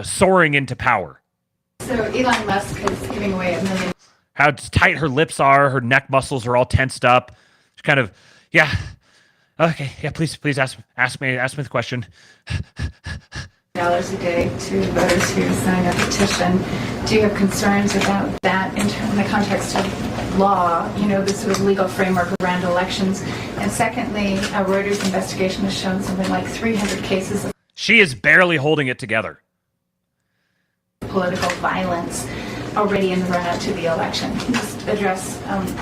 soaring into power. So Elon Musk is giving away $1 million. How tight her lips are, her neck muscles are all tensed up. She's kind of, yeah. Okay, yeah, please ask me the question. dollars a day to voters who sign a petition. Do you have concerns about that in the context of law, the sort of legal framework around elections? And secondly, Reuters investigation has shown something like 300 cases of She is barely holding it together. Political violence already in the run-up to the election. Can you just address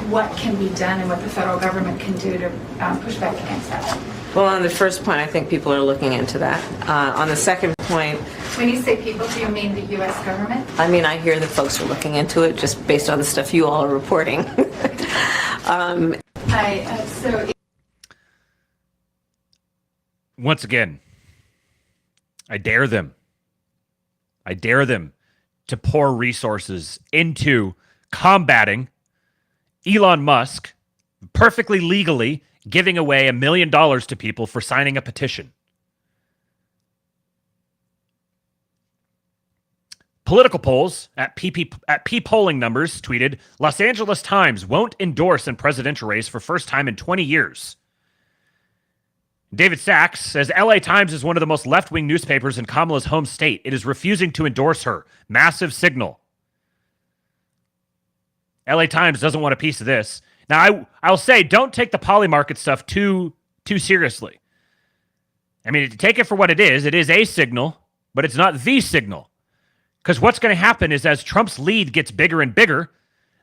what can be done and what the federal government can do to push back against that? Well, on the first point, I think people are looking into that. On the second point... When you say people, do you mean the U.S. government? I mean, I hear that folks are looking into it just based on the stuff you all are reporting. Once again, I dare them to pour resources into combating Elon Musk perfectly legally giving away $1 million to people for signing a petition. Political polls at P polling numbers tweeted, Los Angeles Times won't endorse in presidential race for first time in 20 years. David Sachs says LA Times is one of the most left-wing newspapers in Kamala's home state. It is refusing to endorse her. Massive signal. LA Times doesn't want a piece of this. Now, I'll say, don't take the polymarket stuff too seriously. I mean, take it for what it is. It is a signal, but it's not the signal. Because what's going to happen is as Trump's lead gets bigger and bigger,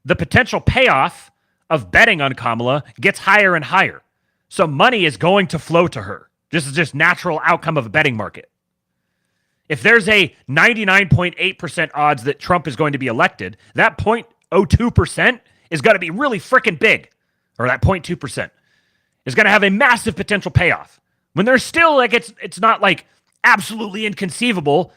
the potential payoff of betting on Kamala gets higher and higher. So money is going to flow to her. This is just natural outcome of a betting market. If there's a 99.8% odds that Trump is going to be elected, that 0.02% is going to be really freaking big. Or that 0.2% is going to have a massive potential payoff. When there's still like, it's not like absolutely inconceivable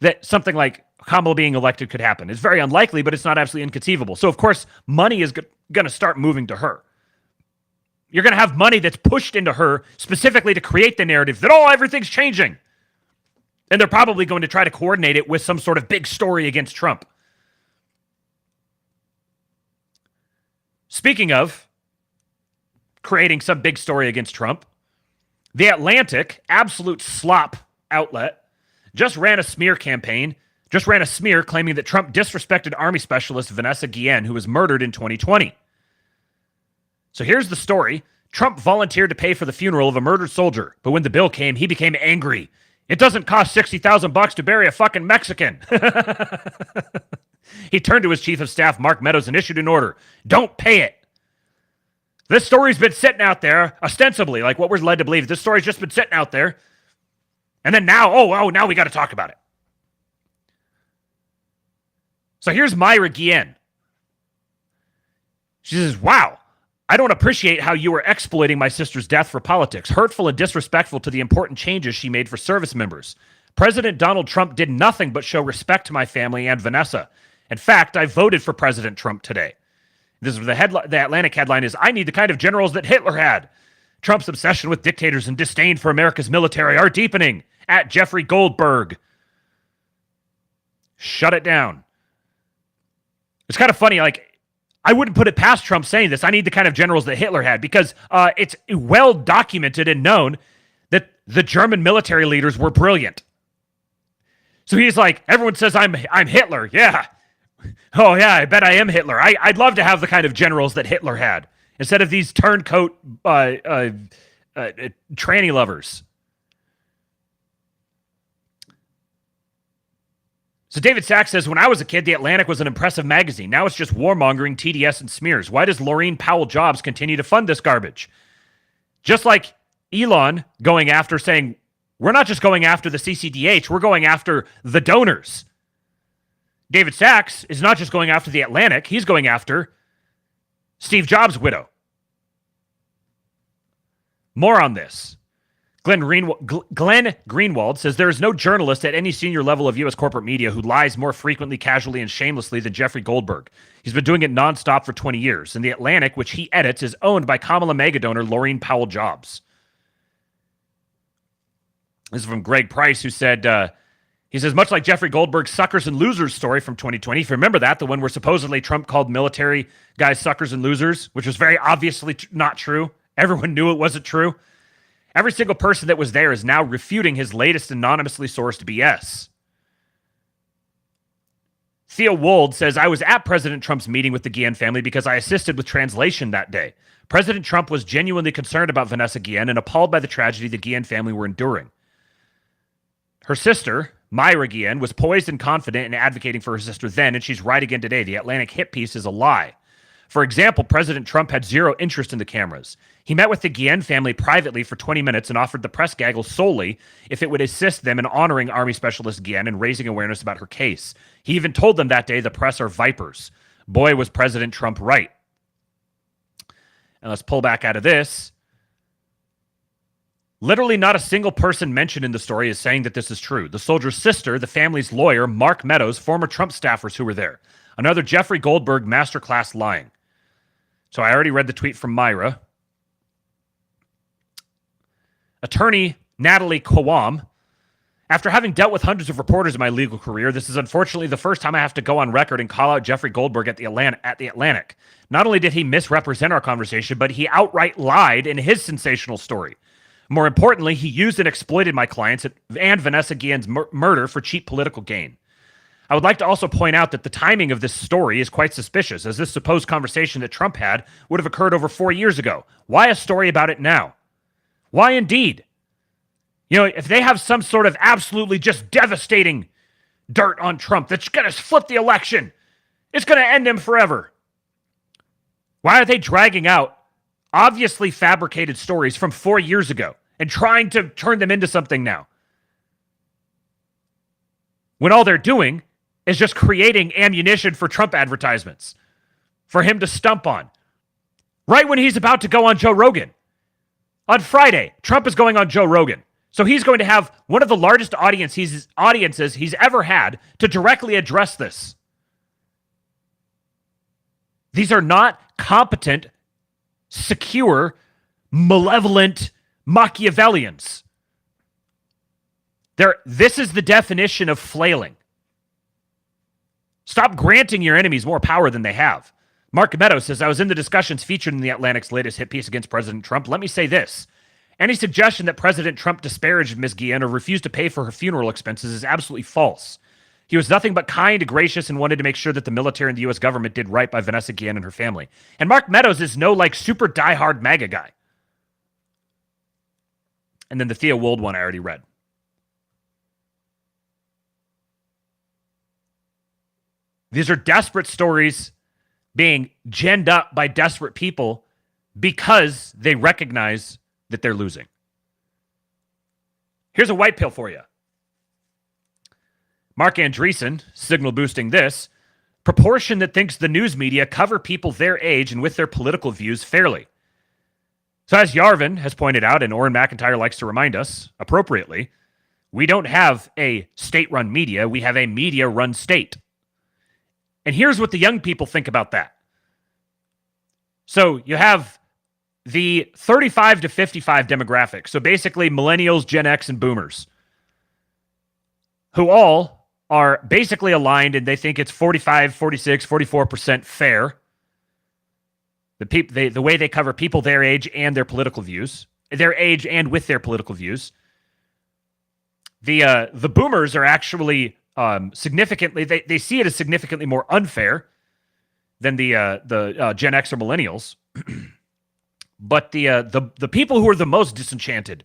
that something like Kamala being elected could happen. It's very unlikely, but it's not absolutely inconceivable. So of course, money is going to start moving to her. You're going to have money that's pushed into her specifically to create the narrative that, oh, everything's changing. And they're probably going to try to coordinate it with some sort of big story against Trump. Speaking of creating some big story against Trump, The Atlantic, absolute slop outlet, just ran a smear claiming that Trump disrespected Army Specialist Vanessa Guillen, who was murdered in 2020. So here's the story. Trump volunteered to pay for the funeral of a murdered soldier, but when the bill came, he became angry. It doesn't cost $60,000 to bury a fucking Mexican. He turned to his chief of staff, Mark Meadows, and issued an order. Don't pay it. This story's been sitting out there, ostensibly, like what we're led to believe. This story's just been sitting out there. And then now, now we got to talk about it. So here's Myra Guillen. She says, wow, I don't appreciate how you are exploiting my sister's death for politics, hurtful and disrespectful to the important changes she made for service members. President Donald Trump did nothing but show respect to my family and Vanessa. In fact, I voted for President Trump today. This is the Atlantic headline is, I need the kind of generals that Hitler had. Trump's obsession with dictators and disdain for America's military are deepening. At Jeffrey Goldberg. Shut it down. It's kind of funny, like, I wouldn't put it past Trump saying this. I need the kind of generals that Hitler had, because it's well documented and known that the German military leaders were brilliant. So he's like, everyone says I'm Hitler. Yeah. Oh yeah, I bet I am Hitler. I'd love to have the kind of generals that Hitler had instead of these turncoat tranny lovers. So David Sachs says, when I was a kid, The Atlantic was an impressive magazine. Now it's just warmongering, TDS, and smears. Why does Laurene Powell Jobs continue to fund this garbage? Just like Elon going after saying, we're not just going after the CCDH, we're going after the donors. David Sachs is not just going after The Atlantic, he's going after Steve Jobs' widow. More on this. Glenn Greenwald says there is no journalist at any senior level of U.S. corporate media who lies more frequently, casually, and shamelessly than Jeffrey Goldberg. He's been doing it nonstop for 20 years. And The Atlantic, which he edits, is owned by Kamala mega donor Laurene Powell Jobs. This is from Greg Price, who said, he says, much like Jeffrey Goldberg's suckers and losers story from 2020, if you remember that, the one where supposedly Trump called military guys suckers and losers, which was very obviously not true. Everyone knew it wasn't true. Every single person that was there is now refuting his latest anonymously sourced BS. Theo Wold says, I was at President Trump's meeting with the Guillen family because I assisted with translation that day. President Trump was genuinely concerned about Vanessa Guillen and appalled by the tragedy the Guillen family were enduring. Her sister, Myra Guillen, was poised and confident in advocating for her sister then, and she's right again today. The Atlantic hit piece is a lie. For example, President Trump had zero interest in the cameras. He met with the Guillen family privately for 20 minutes and offered the press gaggle solely if it would assist them in honoring Army Specialist Guillen and raising awareness about her case. He even told them that day the press are vipers. Boy, was President Trump right. And let's pull back out of this. Literally not a single person mentioned in the story is saying that this is true. The soldier's sister, the family's lawyer, Mark Meadows, former Trump staffers who were there. Another Jeffrey Goldberg masterclass lying. So I already read the tweet from Myra. Attorney Natalie Kowam. After having dealt with hundreds of reporters in my legal career, this is unfortunately the first time I have to go on record and call out Jeffrey Goldberg at the Atlantic. Not only did he misrepresent our conversation, but he outright lied in his sensational story. More importantly, he used and exploited my clients and Vanessa Guillen's murder for cheap political gain. I would like to also point out that the timing of this story is quite suspicious, as this supposed conversation that Trump had would have occurred over 4 years ago. Why a story about it now? Why indeed? You know, if they have some sort of absolutely just devastating dirt on Trump that's going to flip the election, it's going to end him forever. Why are they dragging out obviously fabricated stories from 4 years ago and trying to turn them into something now? When all they're doing is just creating ammunition for Trump advertisements for him to stump on. Right when he's about to go on Joe Rogan. On Friday, Trump is going on Joe Rogan. So he's going to have one of the largest audiences he's ever had to directly address this. These are not competent, secure, malevolent Machiavellians. This is the definition of flailing. Stop granting your enemies more power than they have. Mark Meadows says, I was in the discussions featured in the Atlantic's latest hit piece against President Trump. Let me say this. Any suggestion that President Trump disparaged Ms. Guillen or refused to pay for her funeral expenses is absolutely false. He was nothing but kind, gracious, and wanted to make sure that the military and the U.S. government did right by Vanessa Guillen and her family. And Mark Meadows is no, super diehard MAGA guy. And then the Theo Wold one I already read. These are desperate stories being ginned up by desperate people because they recognize that they're losing. Here's a white pill for you. Mark Andreessen, signal boosting this, proportion that thinks the news media cover people their age and with their political views fairly. So as Yarvin has pointed out, and Orrin McIntyre likes to remind us, appropriately, we don't have a state-run media, we have a media-run state. And here's what the young people think about that. So you have the 35 to 55 demographic. So basically millennials, Gen X, and boomers, who all are basically aligned and they think it's 45, 46, 44% fair. The way they cover people their age and their political views, their age and with their political views. The boomers are actually significantly, they see it as significantly more unfair than the Gen X or millennials. But the people who are the most disenchanted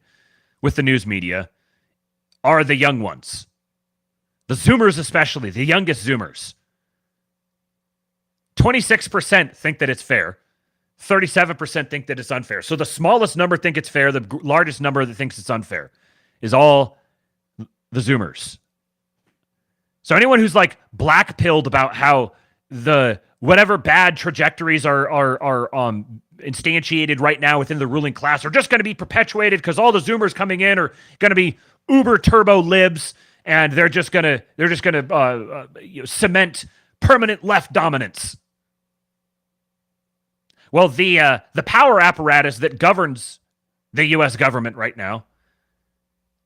with the news media are the young ones. The Zoomers especially, the youngest Zoomers. 26% think that it's fair. 37% think that it's unfair. So the smallest number think it's fair. The largest number that thinks it's unfair is all the Zoomers. So anyone who's black-pilled about how the whatever bad trajectories are instantiated right now within the ruling class are just going to be perpetuated because all the Zoomers coming in are going to be uber turbo libs and they're just going to cement permanent left dominance. Well, the power apparatus that governs the U.S. government right now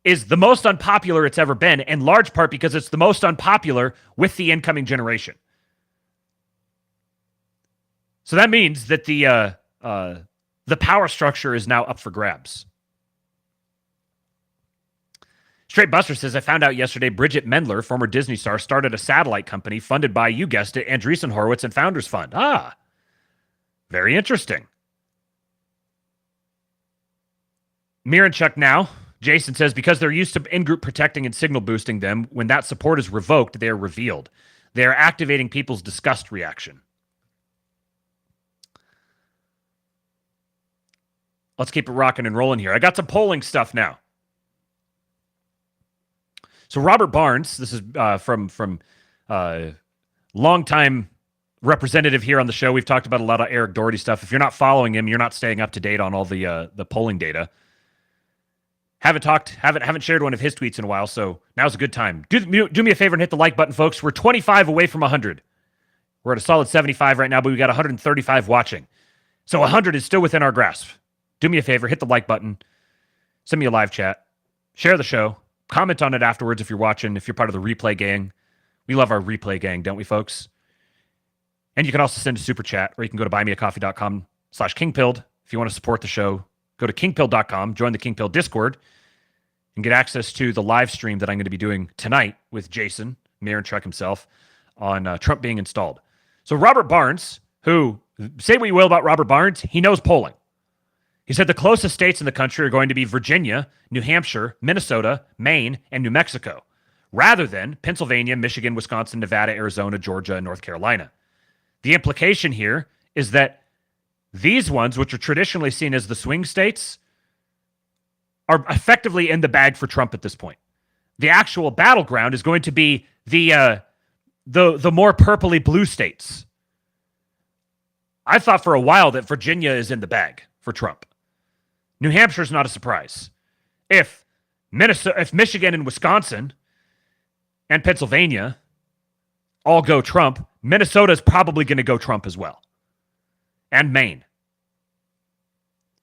is the most unpopular it's ever been, in large part because it's the most unpopular with the incoming generation. So that means that the power structure is now up for grabs. Straight Buster says, I found out yesterday Bridget Mendler, former Disney star, started a satellite company funded by, you guessed it, Andreessen Horowitz and Founders Fund. Ah, very interesting. Miranchuk now. Jason says, because they're used to in-group protecting and signal boosting them, when that support is revoked, they are revealed. They are activating people's disgust reaction. Let's keep it rocking and rolling here. I got some polling stuff now. So Robert Barnes, this is from longtime representative here on the show. We've talked about a lot of Eric Doherty stuff. If you're not following him, you're not staying up to date on all the polling data. Haven't shared one of his tweets in a while, so now's a good time. Do me a favor and hit the like button, folks. We're 25 away from 100. We're at a solid 75 right now, but we got 135 watching. So 100 is still within our grasp. Do me a favor, hit the like button. Send me a live chat. Share the show. Comment on it afterwards if you're watching, if you're part of the replay gang. We love our replay gang, don't we, folks? And you can also send a super chat, or you can go to buymeacoffee.com/kingpilled. If you want to support the show, go to kingpilled.com, join the Kingpill Discord, and get access to the live stream that I'm going to be doing tonight with Jason, Miranchuk himself, on Trump being installed. So Robert Barnes, who, say what you will about Robert Barnes, he knows polling. He said the closest states in the country are going to be Virginia, New Hampshire, Minnesota, Maine, and New Mexico, rather than Pennsylvania, Michigan, Wisconsin, Nevada, Arizona, Georgia, and North Carolina. The implication here is that these ones, which are traditionally seen as the swing states, are effectively in the bag for Trump at this point. The actual battleground is going to be the more purpley blue states. I thought for a while that Virginia is in the bag for Trump. New Hampshire's not a surprise. If Michigan and Wisconsin and Pennsylvania all go Trump, Minnesota is probably going to go Trump as well. And Maine.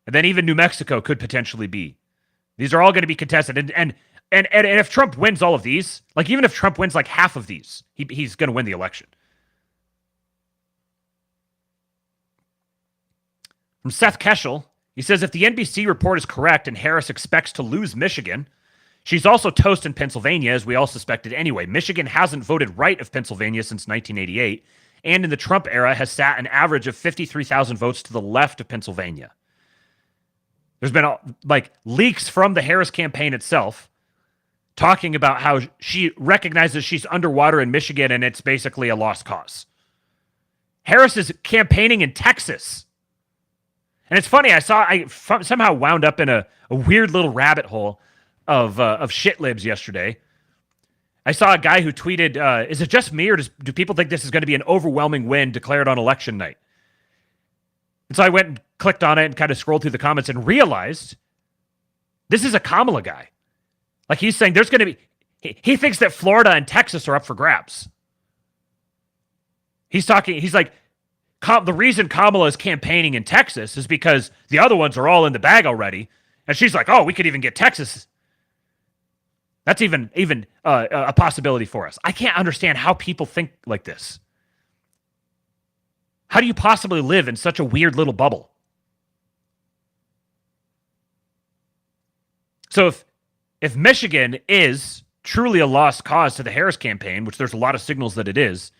And then even New Mexico could potentially be. These are all going to be contested. And if Trump wins all of these, like even if Trump wins like half of these, he's going to win the election. From Seth Keschel, he says, if the NBC report is correct and Harris expects to lose Michigan, she's also toast in Pennsylvania, as we all suspected anyway. Michigan hasn't voted right of Pennsylvania since 1988, and in the Trump era has sat an average of 53,000 votes to the left of Pennsylvania. There's been leaks from the Harris campaign itself talking about how she recognizes she's underwater in Michigan and it's basically a lost cause. Harris is campaigning in Texas. And it's funny, I somehow wound up in a weird little rabbit hole of shit libs yesterday. I saw a guy who tweeted, is it just me or do people think this is going to be an overwhelming win declared on election night? And so I went and clicked on it and kind of scrolled through the comments and realized this is a Kamala guy. Like he's saying there's going to be, he thinks that Florida and Texas are up for grabs. He's like, the reason Kamala is campaigning in Texas is because the other ones are all in the bag already. And she's like, oh, we could even get Texas. That's even a possibility for us. I can't understand how people think like this. How do you possibly live in such a weird little bubble? So if Michigan is truly a lost cause to the Harris campaign, which there's a lot of signals that it is,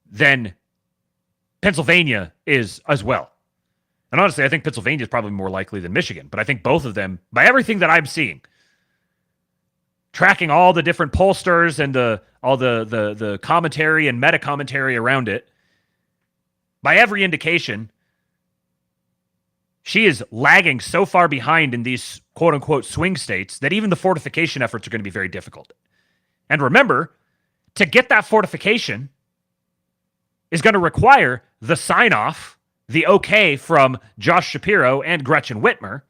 then Pennsylvania is as well. And honestly, I think Pennsylvania is probably more likely than Michigan, but I think both of them, by everything that I'm seeing, tracking all the different pollsters and all the commentary and meta commentary around it, by every indication, she is lagging so far behind in these quote-unquote swing states that even the fortification efforts are going to be very difficult. And remember, to get that fortification is going to require the sign-off, the okay from Josh Shapiro and Gretchen Whitmer,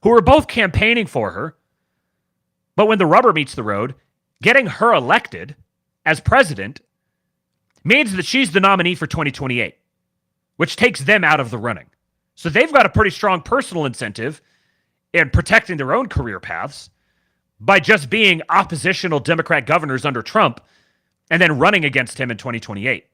who are both campaigning for her. But when the rubber meets the road, getting her elected as president means that she's the nominee for 2028, which takes them out of the running. So they've got a pretty strong personal incentive in protecting their own career paths by just being oppositional Democrat governors under Trump and then running against him in 2028.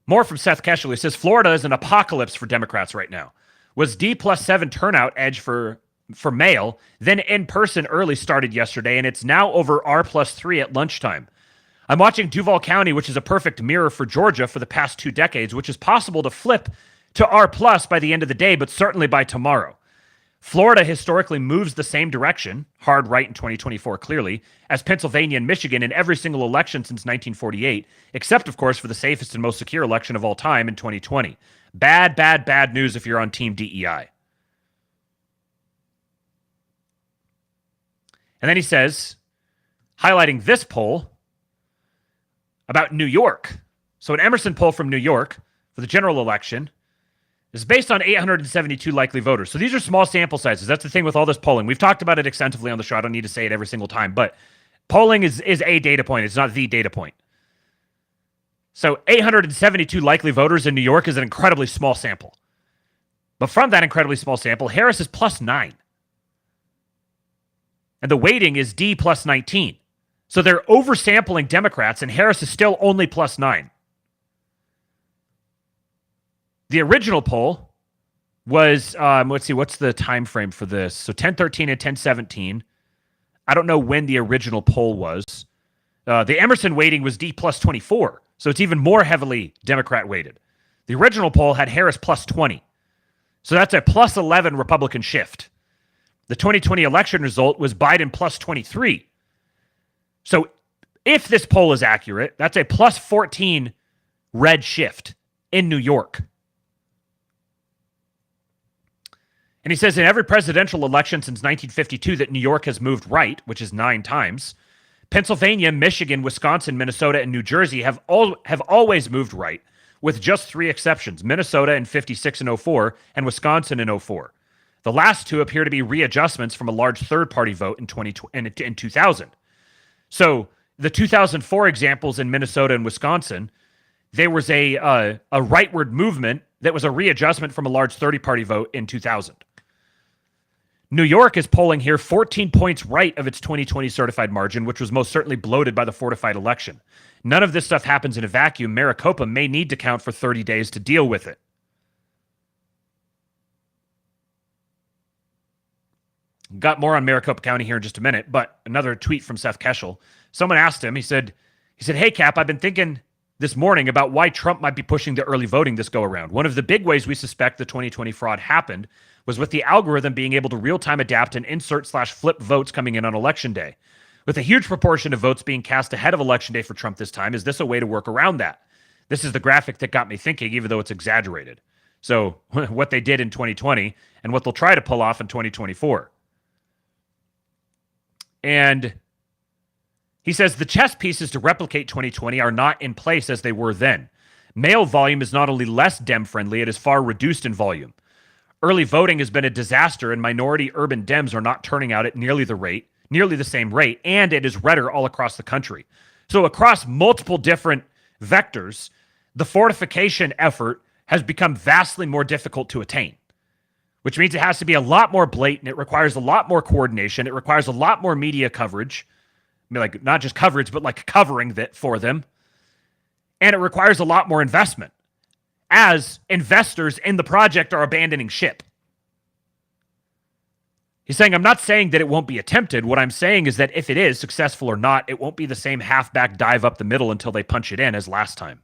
More from Seth Keschel. He says, Florida is an apocalypse for Democrats right now. Was D+7 turnout edge for for mail. Then in-person early started yesterday, and it's now over R+3 at lunchtime. I'm watching Duval County, which is a perfect mirror for Georgia for the past 2 decades, which is possible to flip to R+ by the end of the day, but certainly by tomorrow. Florida historically moves the same direction, hard right in 2024 clearly, as Pennsylvania and Michigan in every single election since 1948, except, of course, for the safest and most secure election of all time in 2020. Bad, bad, bad news if you're on Team DEI. And then he says, highlighting this poll about New York. So an Emerson poll from New York for the general election is based on 872 likely voters. So these are small sample sizes. That's the thing with all this polling. We've talked about it extensively on the show. I don't need to say it every single time, but polling is a data point. It's not the data point. So 872 likely voters in New York is an incredibly small sample. But from that incredibly small sample, Harris is +9. And the weighting is D +19. So they're oversampling Democrats, and Harris is still only +9. The original poll was, let's see, what's the time frame for this? So 1013 and 1017. I don't know when the original poll was. The Emerson weighting was D +24, so it's even more heavily Democrat weighted. The original poll had Harris +20, so that's a +11 Republican shift. The 2020 election result was Biden +23. So if this poll is accurate, that's a +14 red shift in New York. And he says in every presidential election since 1952 that New York has moved right, which is 9 times. Pennsylvania, Michigan, Wisconsin, Minnesota, and New Jersey have always moved right, with just 3 exceptions: Minnesota in 56 and 04, and Wisconsin in 04. The last 2 appear to be readjustments from a large third-party vote in 2000. So the 2004 examples in Minnesota and Wisconsin, there was a rightward movement that was a readjustment from a large 30-party vote in 2000. New York is polling here 14 points right of its 2020 certified margin, which was most certainly bloated by the fortified election. None of this stuff happens in a vacuum. Maricopa may need to count for 30 days to deal with it. Got more on Maricopa County here in just a minute, but another tweet from Seth Keshel. Someone asked him, he said, "Hey, Cap, I've been thinking this morning about why Trump might be pushing the early voting this go around. One of the big ways we suspect the 2020 fraud happened was with the algorithm being able to real-time adapt and insert/flip votes coming in on Election Day. With a huge proportion of votes being cast ahead of Election Day for Trump this time, is this a way to work around that? This is the graphic that got me thinking, even though it's exaggerated." So what they did in 2020 and what they'll try to pull off in 2024. And he says the chess pieces to replicate 2020 are not in place as they were then. Mail volume is not only less Dem-friendly, it is far reduced in volume. Early voting has been a disaster, and minority urban Dems are not turning out at nearly the same rate, and it is redder all across the country. So across multiple different vectors, the fortification effort has become vastly more difficult to attain, which means it has to be a lot more blatant. It requires a lot more coordination. It requires a lot more media coverage. I mean, like, not just coverage, but like covering that for them. And it requires a lot more investment, as investors in the project are abandoning ship. He's saying, I'm not saying that it won't be attempted. What I'm saying is that if it is successful or not, it won't be the same halfback dive up the middle until they punch it in as last time,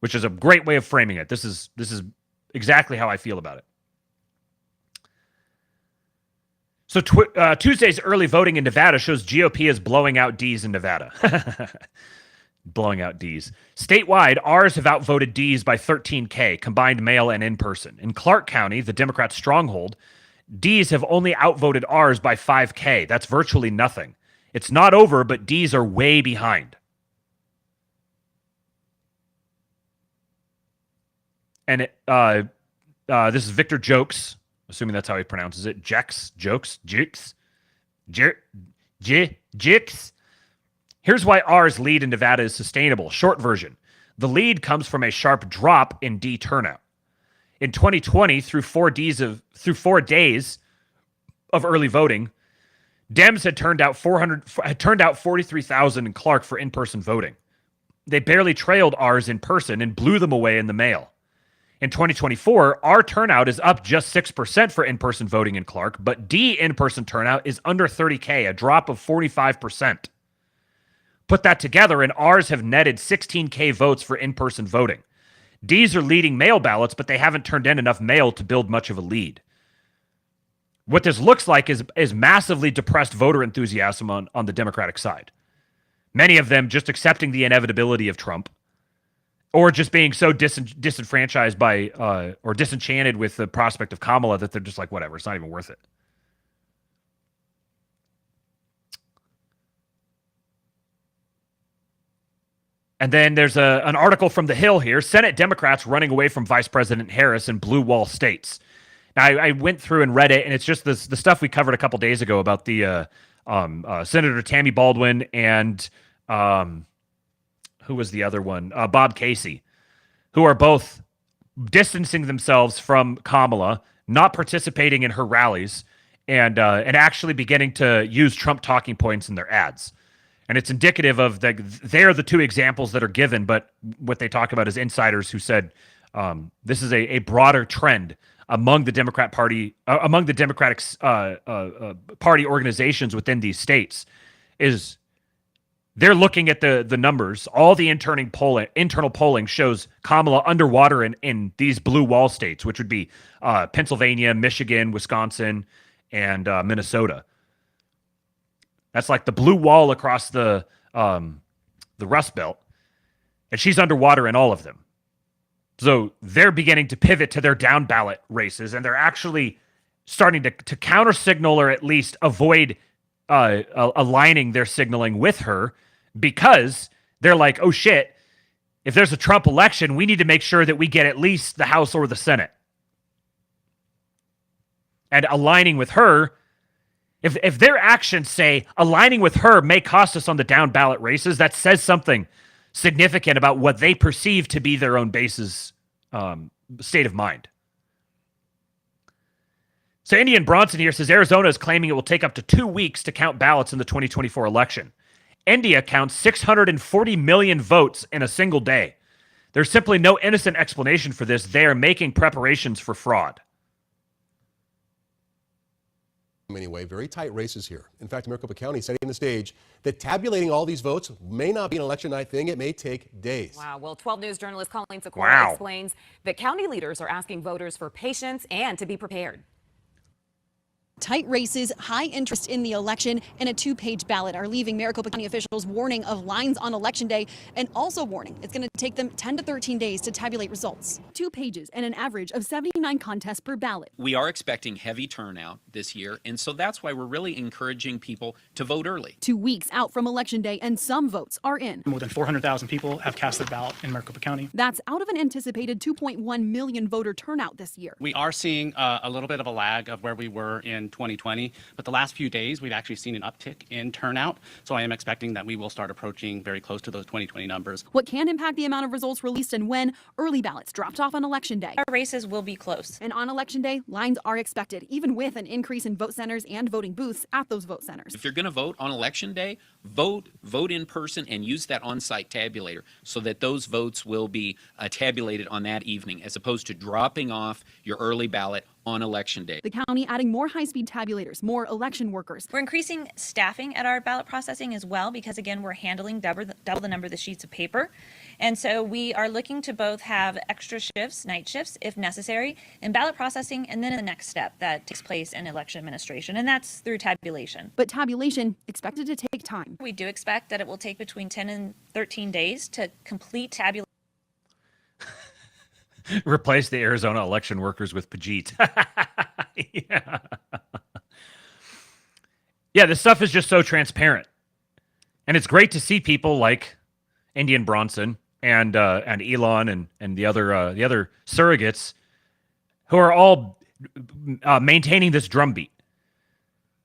which is a great way of framing it. This is exactly how I feel about it. So Tuesday's early voting in Nevada shows GOP is blowing out D's in Nevada. Blowing out D's. Statewide, R's have outvoted D's by 13K, combined mail and in-person. In Clark County, the Democrat stronghold, D's have only outvoted R's by 5K. That's virtually nothing. It's not over, but D's are way behind. And this is Victor Jokes, assuming that's how he pronounces it. Jokes. Here's why R's lead in Nevada is sustainable. Short version. The lead comes from a sharp drop in D turnout. In 2020, through 4 days of early voting, Dems had turned out 43,000 in Clark for in-person voting. They barely trailed R's in person and blew them away in the mail. In 2024, our turnout is up just 6% for in-person voting in Clark, but D in-person turnout is under 30K, a drop of 45%. Put that together, and ours have netted 16K votes for in-person voting. D's are leading mail ballots, but they haven't turned in enough mail to build much of a lead. What this looks like is massively depressed voter enthusiasm on the Democratic side. Many of them just accepting the inevitability of Trump, or just being so disenfranchised by or disenchanted with the prospect of Kamala that they're just like, whatever, it's not even worth it. And then there's an article from The Hill here. Senate Democrats running away from Vice President Harris in blue wall states. Now, I went through and read it, and it's just the stuff we covered a couple days ago about the Senator Tammy Baldwin and who was the other one? Bob Casey, who are both distancing themselves from Kamala, not participating in her rallies, and actually beginning to use Trump talking points in their ads. And it's indicative of they're the two examples that are given, but what they talk about is insiders who said this is a broader trend among the Democrat Party, among the Democratic Party organizations within these states, is they're looking at the numbers. All the internal polling shows Kamala underwater in these blue wall states, which would be Pennsylvania, Michigan, Wisconsin, and Minnesota. That's like the blue wall across the Rust Belt, and she's underwater in all of them. So they're beginning to pivot to their down ballot races, and they're actually starting to counter signal, or at least avoid aligning their signaling with her, because they're like, oh shit, if there's a Trump election, we need to make sure that we get at least the House or the Senate. And aligning with her, if their actions say aligning with her may cost us on the down ballot races, that says something significant about what they perceive to be their own base's state of mind. So Indian Bronson here says Arizona is claiming it will take up to 2 weeks to count ballots in the 2024 election. India counts 640 million votes in a single day. There's simply no innocent explanation for this. They are making preparations for fraud. Anyway, very tight races here. In fact, Maricopa County setting the stage that tabulating all these votes may not be an election night thing. It may take days. Wow. Well, 12 News journalist Colleen Sikora explains that county leaders are asking voters for patience and to be prepared. Tight races, high interest in the election, and a 2-page ballot are leaving Maricopa County officials warning of lines on Election Day, and also warning it's going to take them 10 to 13 days to tabulate results. 2 pages and an average of 79 contests per ballot. We are expecting heavy turnout this year, and so that's why we're really encouraging people to vote early. 2 weeks out from Election Day, and some votes are in. More than 400,000 people have cast their ballot in Maricopa County. That's out of an anticipated 2.1 million voter turnout this year. We are seeing a little bit of a lag of where we were in 2020, but the last few days we've actually seen an uptick in turnout, so I am expecting that we will start approaching very close to those 2020 numbers. What can impact the amount of results released and when? Early ballots dropped off on Election Day. Our races will be close. And on Election Day, lines are expected, even with an increase in vote centers and voting booths at those vote centers. If you're going to vote on Election Day, vote in person and use that on-site tabulator so that those votes will be tabulated on that evening, as opposed to dropping off your early ballot on Election Day. The county adding more high-speed tabulators, more election workers. We're increasing staffing at our ballot processing as well, because again, we're handling double the number of the sheets of paper. And so we are looking to both have extra shifts, night shifts, if necessary, in ballot processing, and then in the next step that takes place in election administration, and that's through tabulation. But tabulation expected to take time. We do expect that it will take between 10 and 13 days to complete tabulation. Replace the Arizona election workers with Pajit. Yeah, this stuff is just so transparent. And it's great to see people like Indian Bronson and Elon and the other surrogates who are all maintaining this drumbeat.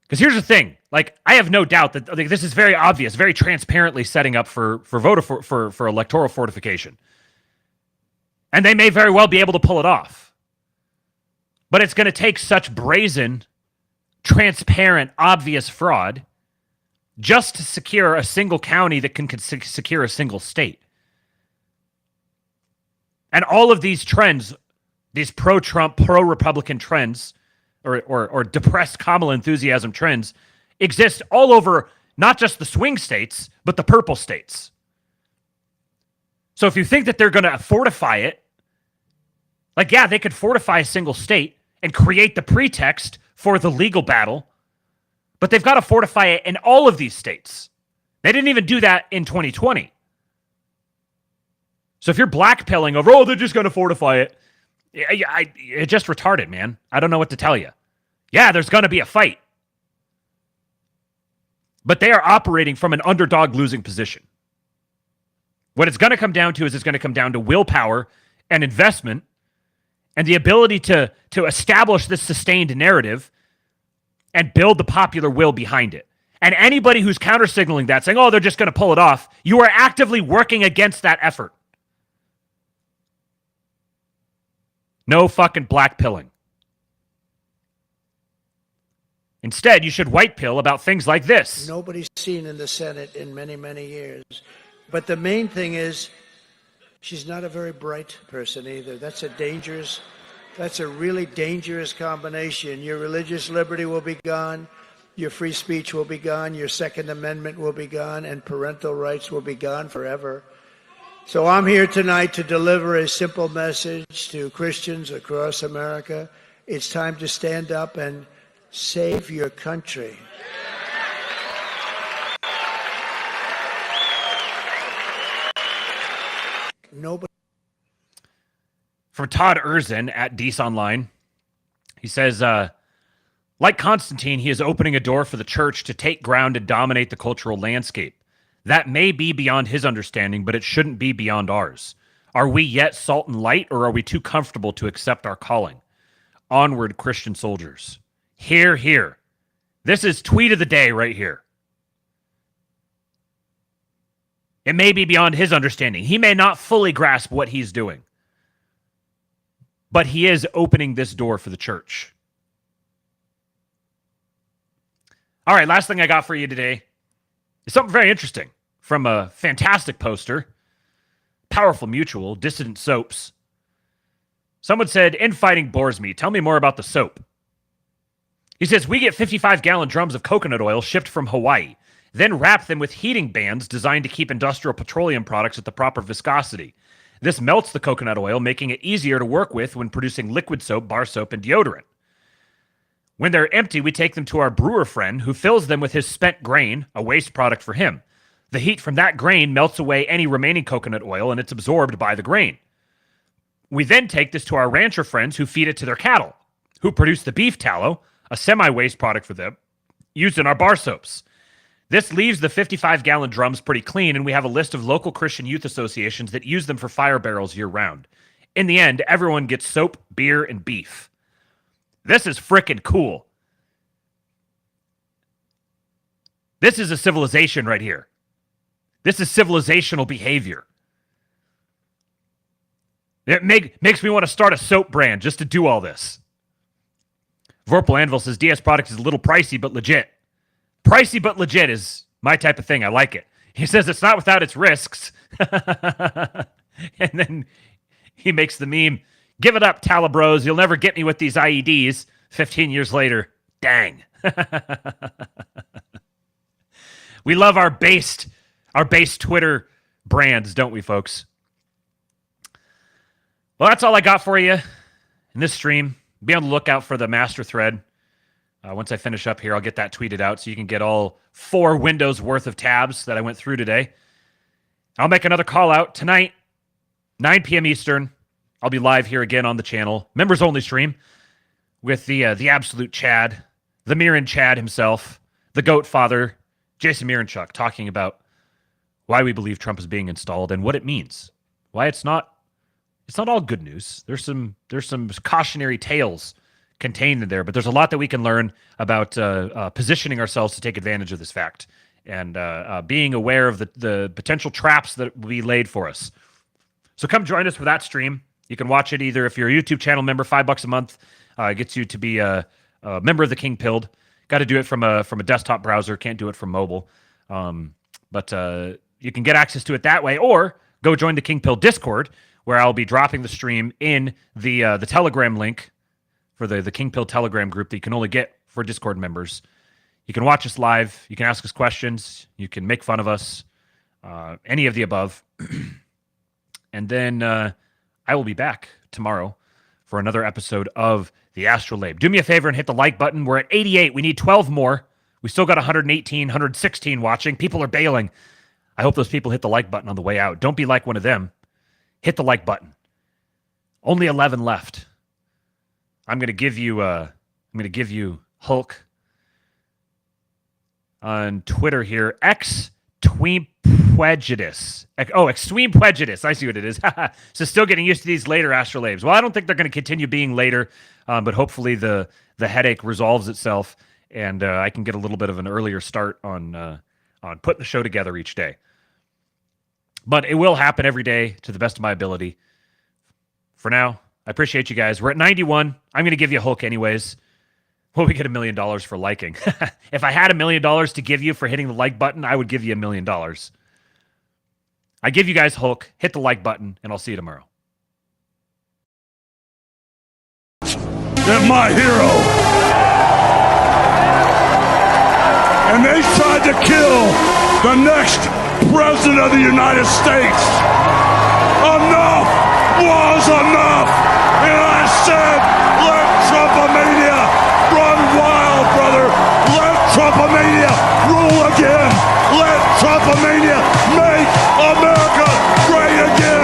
Because here's the thing, like, I have no doubt that this is very obvious, very transparently setting up for electoral fortification. And they may very well be able to pull it off. But it's going to take such brazen, transparent, obvious fraud just to secure a single county that can secure a single state. And all of these trends these pro-Trump, pro-Republican trends or depressed Kamala enthusiasm trends exist all over not just the swing states, but the purple states. So if you think that they're going to fortify it, like, yeah, they could fortify a single state and create the pretext for the legal battle, but they've got to fortify it in all of these states. They didn't even do that in 2020. So if you're blackpilling over, oh, they're just going to fortify it, it's just retarded, man. I don't know what to tell you. Yeah, there's going to be a fight. But they are operating from an underdog losing position. What it's going to come down to is it's going to come down to willpower and investment and the ability to establish this sustained narrative and build the popular will behind it. And anybody who's counter-signaling that, saying, oh, they're just going to pull it off, you are actively working against that effort. No fucking blackpilling. Instead, you should white pill about things like this. Nobody's seen in the Senate in many, many years. But the main thing is, she's not a very bright person either. That's a really dangerous combination. Your religious liberty will be gone, your free speech will be gone, your Second Amendment will be gone, and parental rights will be gone forever. So I'm here tonight to deliver a simple message to Christians across America. It's time to stand up and save your country. Nobody. From Todd Erzin at Dees Online, he says, like Constantine, he is opening a door for the church to take ground and dominate the cultural landscape. That may be beyond his understanding, but it shouldn't be beyond ours. Are we yet salt and light, or are we too comfortable to accept our calling? Onward, Christian soldiers. Hear, hear. This is tweet of the day right here. It may be beyond his understanding. He may not fully grasp what he's doing. But he is opening this door for the church. All right, last thing I got for you today is something very interesting from a fantastic poster, Powerful Mutual, Dissident Soaps. Someone said, infighting bores me. Tell me more about the soap. He says, we get 55-gallon drums of coconut oil shipped from Hawaii, then wrap them with heating bands designed to keep industrial petroleum products at the proper viscosity. This melts the coconut oil, making it easier to work with when producing liquid soap, bar soap, and deodorant. When they're empty, we take them to our brewer friend, who fills them with his spent grain, a waste product for him. The heat from that grain melts away any remaining coconut oil, and it's absorbed by the grain. We then take this to our rancher friends, who feed it to their cattle, who produce the beef tallow, a semi-waste product for them, used in our bar soaps. This leaves the 55-gallon drums pretty clean, and we have a list of local Christian youth associations that use them for fire barrels year-round. In the end, everyone gets soap, beer, and beef. This is frickin' cool. This is a civilization right here. This is civilizational behavior. It makes me want to start a soap brand just to do all this. Vorpal Anvil says, DS product is a little pricey, but legit. Pricey, but legit is my type of thing. I like it. He says it's not without its risks. And then he makes the meme, give it up, Talabros. You'll never get me with these IEDs. 15 years later, dang. We love our based Twitter brands, don't we, folks? Well, that's all I got for you in this stream. Be on the lookout for the master thread. Once I finish up here, I'll get that tweeted out so you can get all 4 windows worth of tabs that I went through today. I'll make another call out tonight, 9 p.m. Eastern. I'll be live here again on the channel, members only stream, with the absolute Chad, the Mirren Chad himself, the Goat Father, Jason Miranchuk, talking about why we believe Trump is being installed and what it means. Why it's not all good news. There's some cautionary tales contained in there, but there's a lot that we can learn about positioning ourselves to take advantage of this fact and being aware of the potential traps that will be laid for us. So come join us for that stream. You can watch it either if you're a YouTube channel member, $5 a month gets you to be a member of the King Pilled. Got to do it from a desktop browser. Can't do it from mobile. But you can get access to it that way, or go join the King Pilled Discord, where I'll be dropping the stream in the Telegram link for the King Pill Telegram group that you can only get for Discord members. You can watch us live. You can ask us questions. You can make fun of us. Any of the above. And then I will be back tomorrow for another episode of the ASTROLABE. Do me a favor and hit the like button. We're at 88. We need 12 more. We still got 118, 116 watching. People are bailing. I hope those people hit the like button on the way out. Don't be like one of them. Hit the like button. Only 11 left. I'm going to give you Hulk on Twitter here. Extreme Prejudice. Oh, Extreme Prejudice. I see what it is. So still getting used to these later Astrolabes. Well, I don't think they're going to continue being later, but hopefully the headache resolves itself and I can get a little bit of an earlier start on putting the show together each day. But it will happen every day to the best of my ability. For now, I appreciate you guys. We're at 91. I'm going to give you a Hulk anyways. Well, we get $1 million for liking. If I had $1 million to give you for hitting the like button, I would give you $1 million. I give you guys Hulk. Hit the like button, and I'll see you tomorrow. They're my hero. And they tried to kill the next president of the United States. Enough was enough. And I said, let Trumpomania run wild, brother. Let Trumpomania rule again. Let Trumpomania make America great again.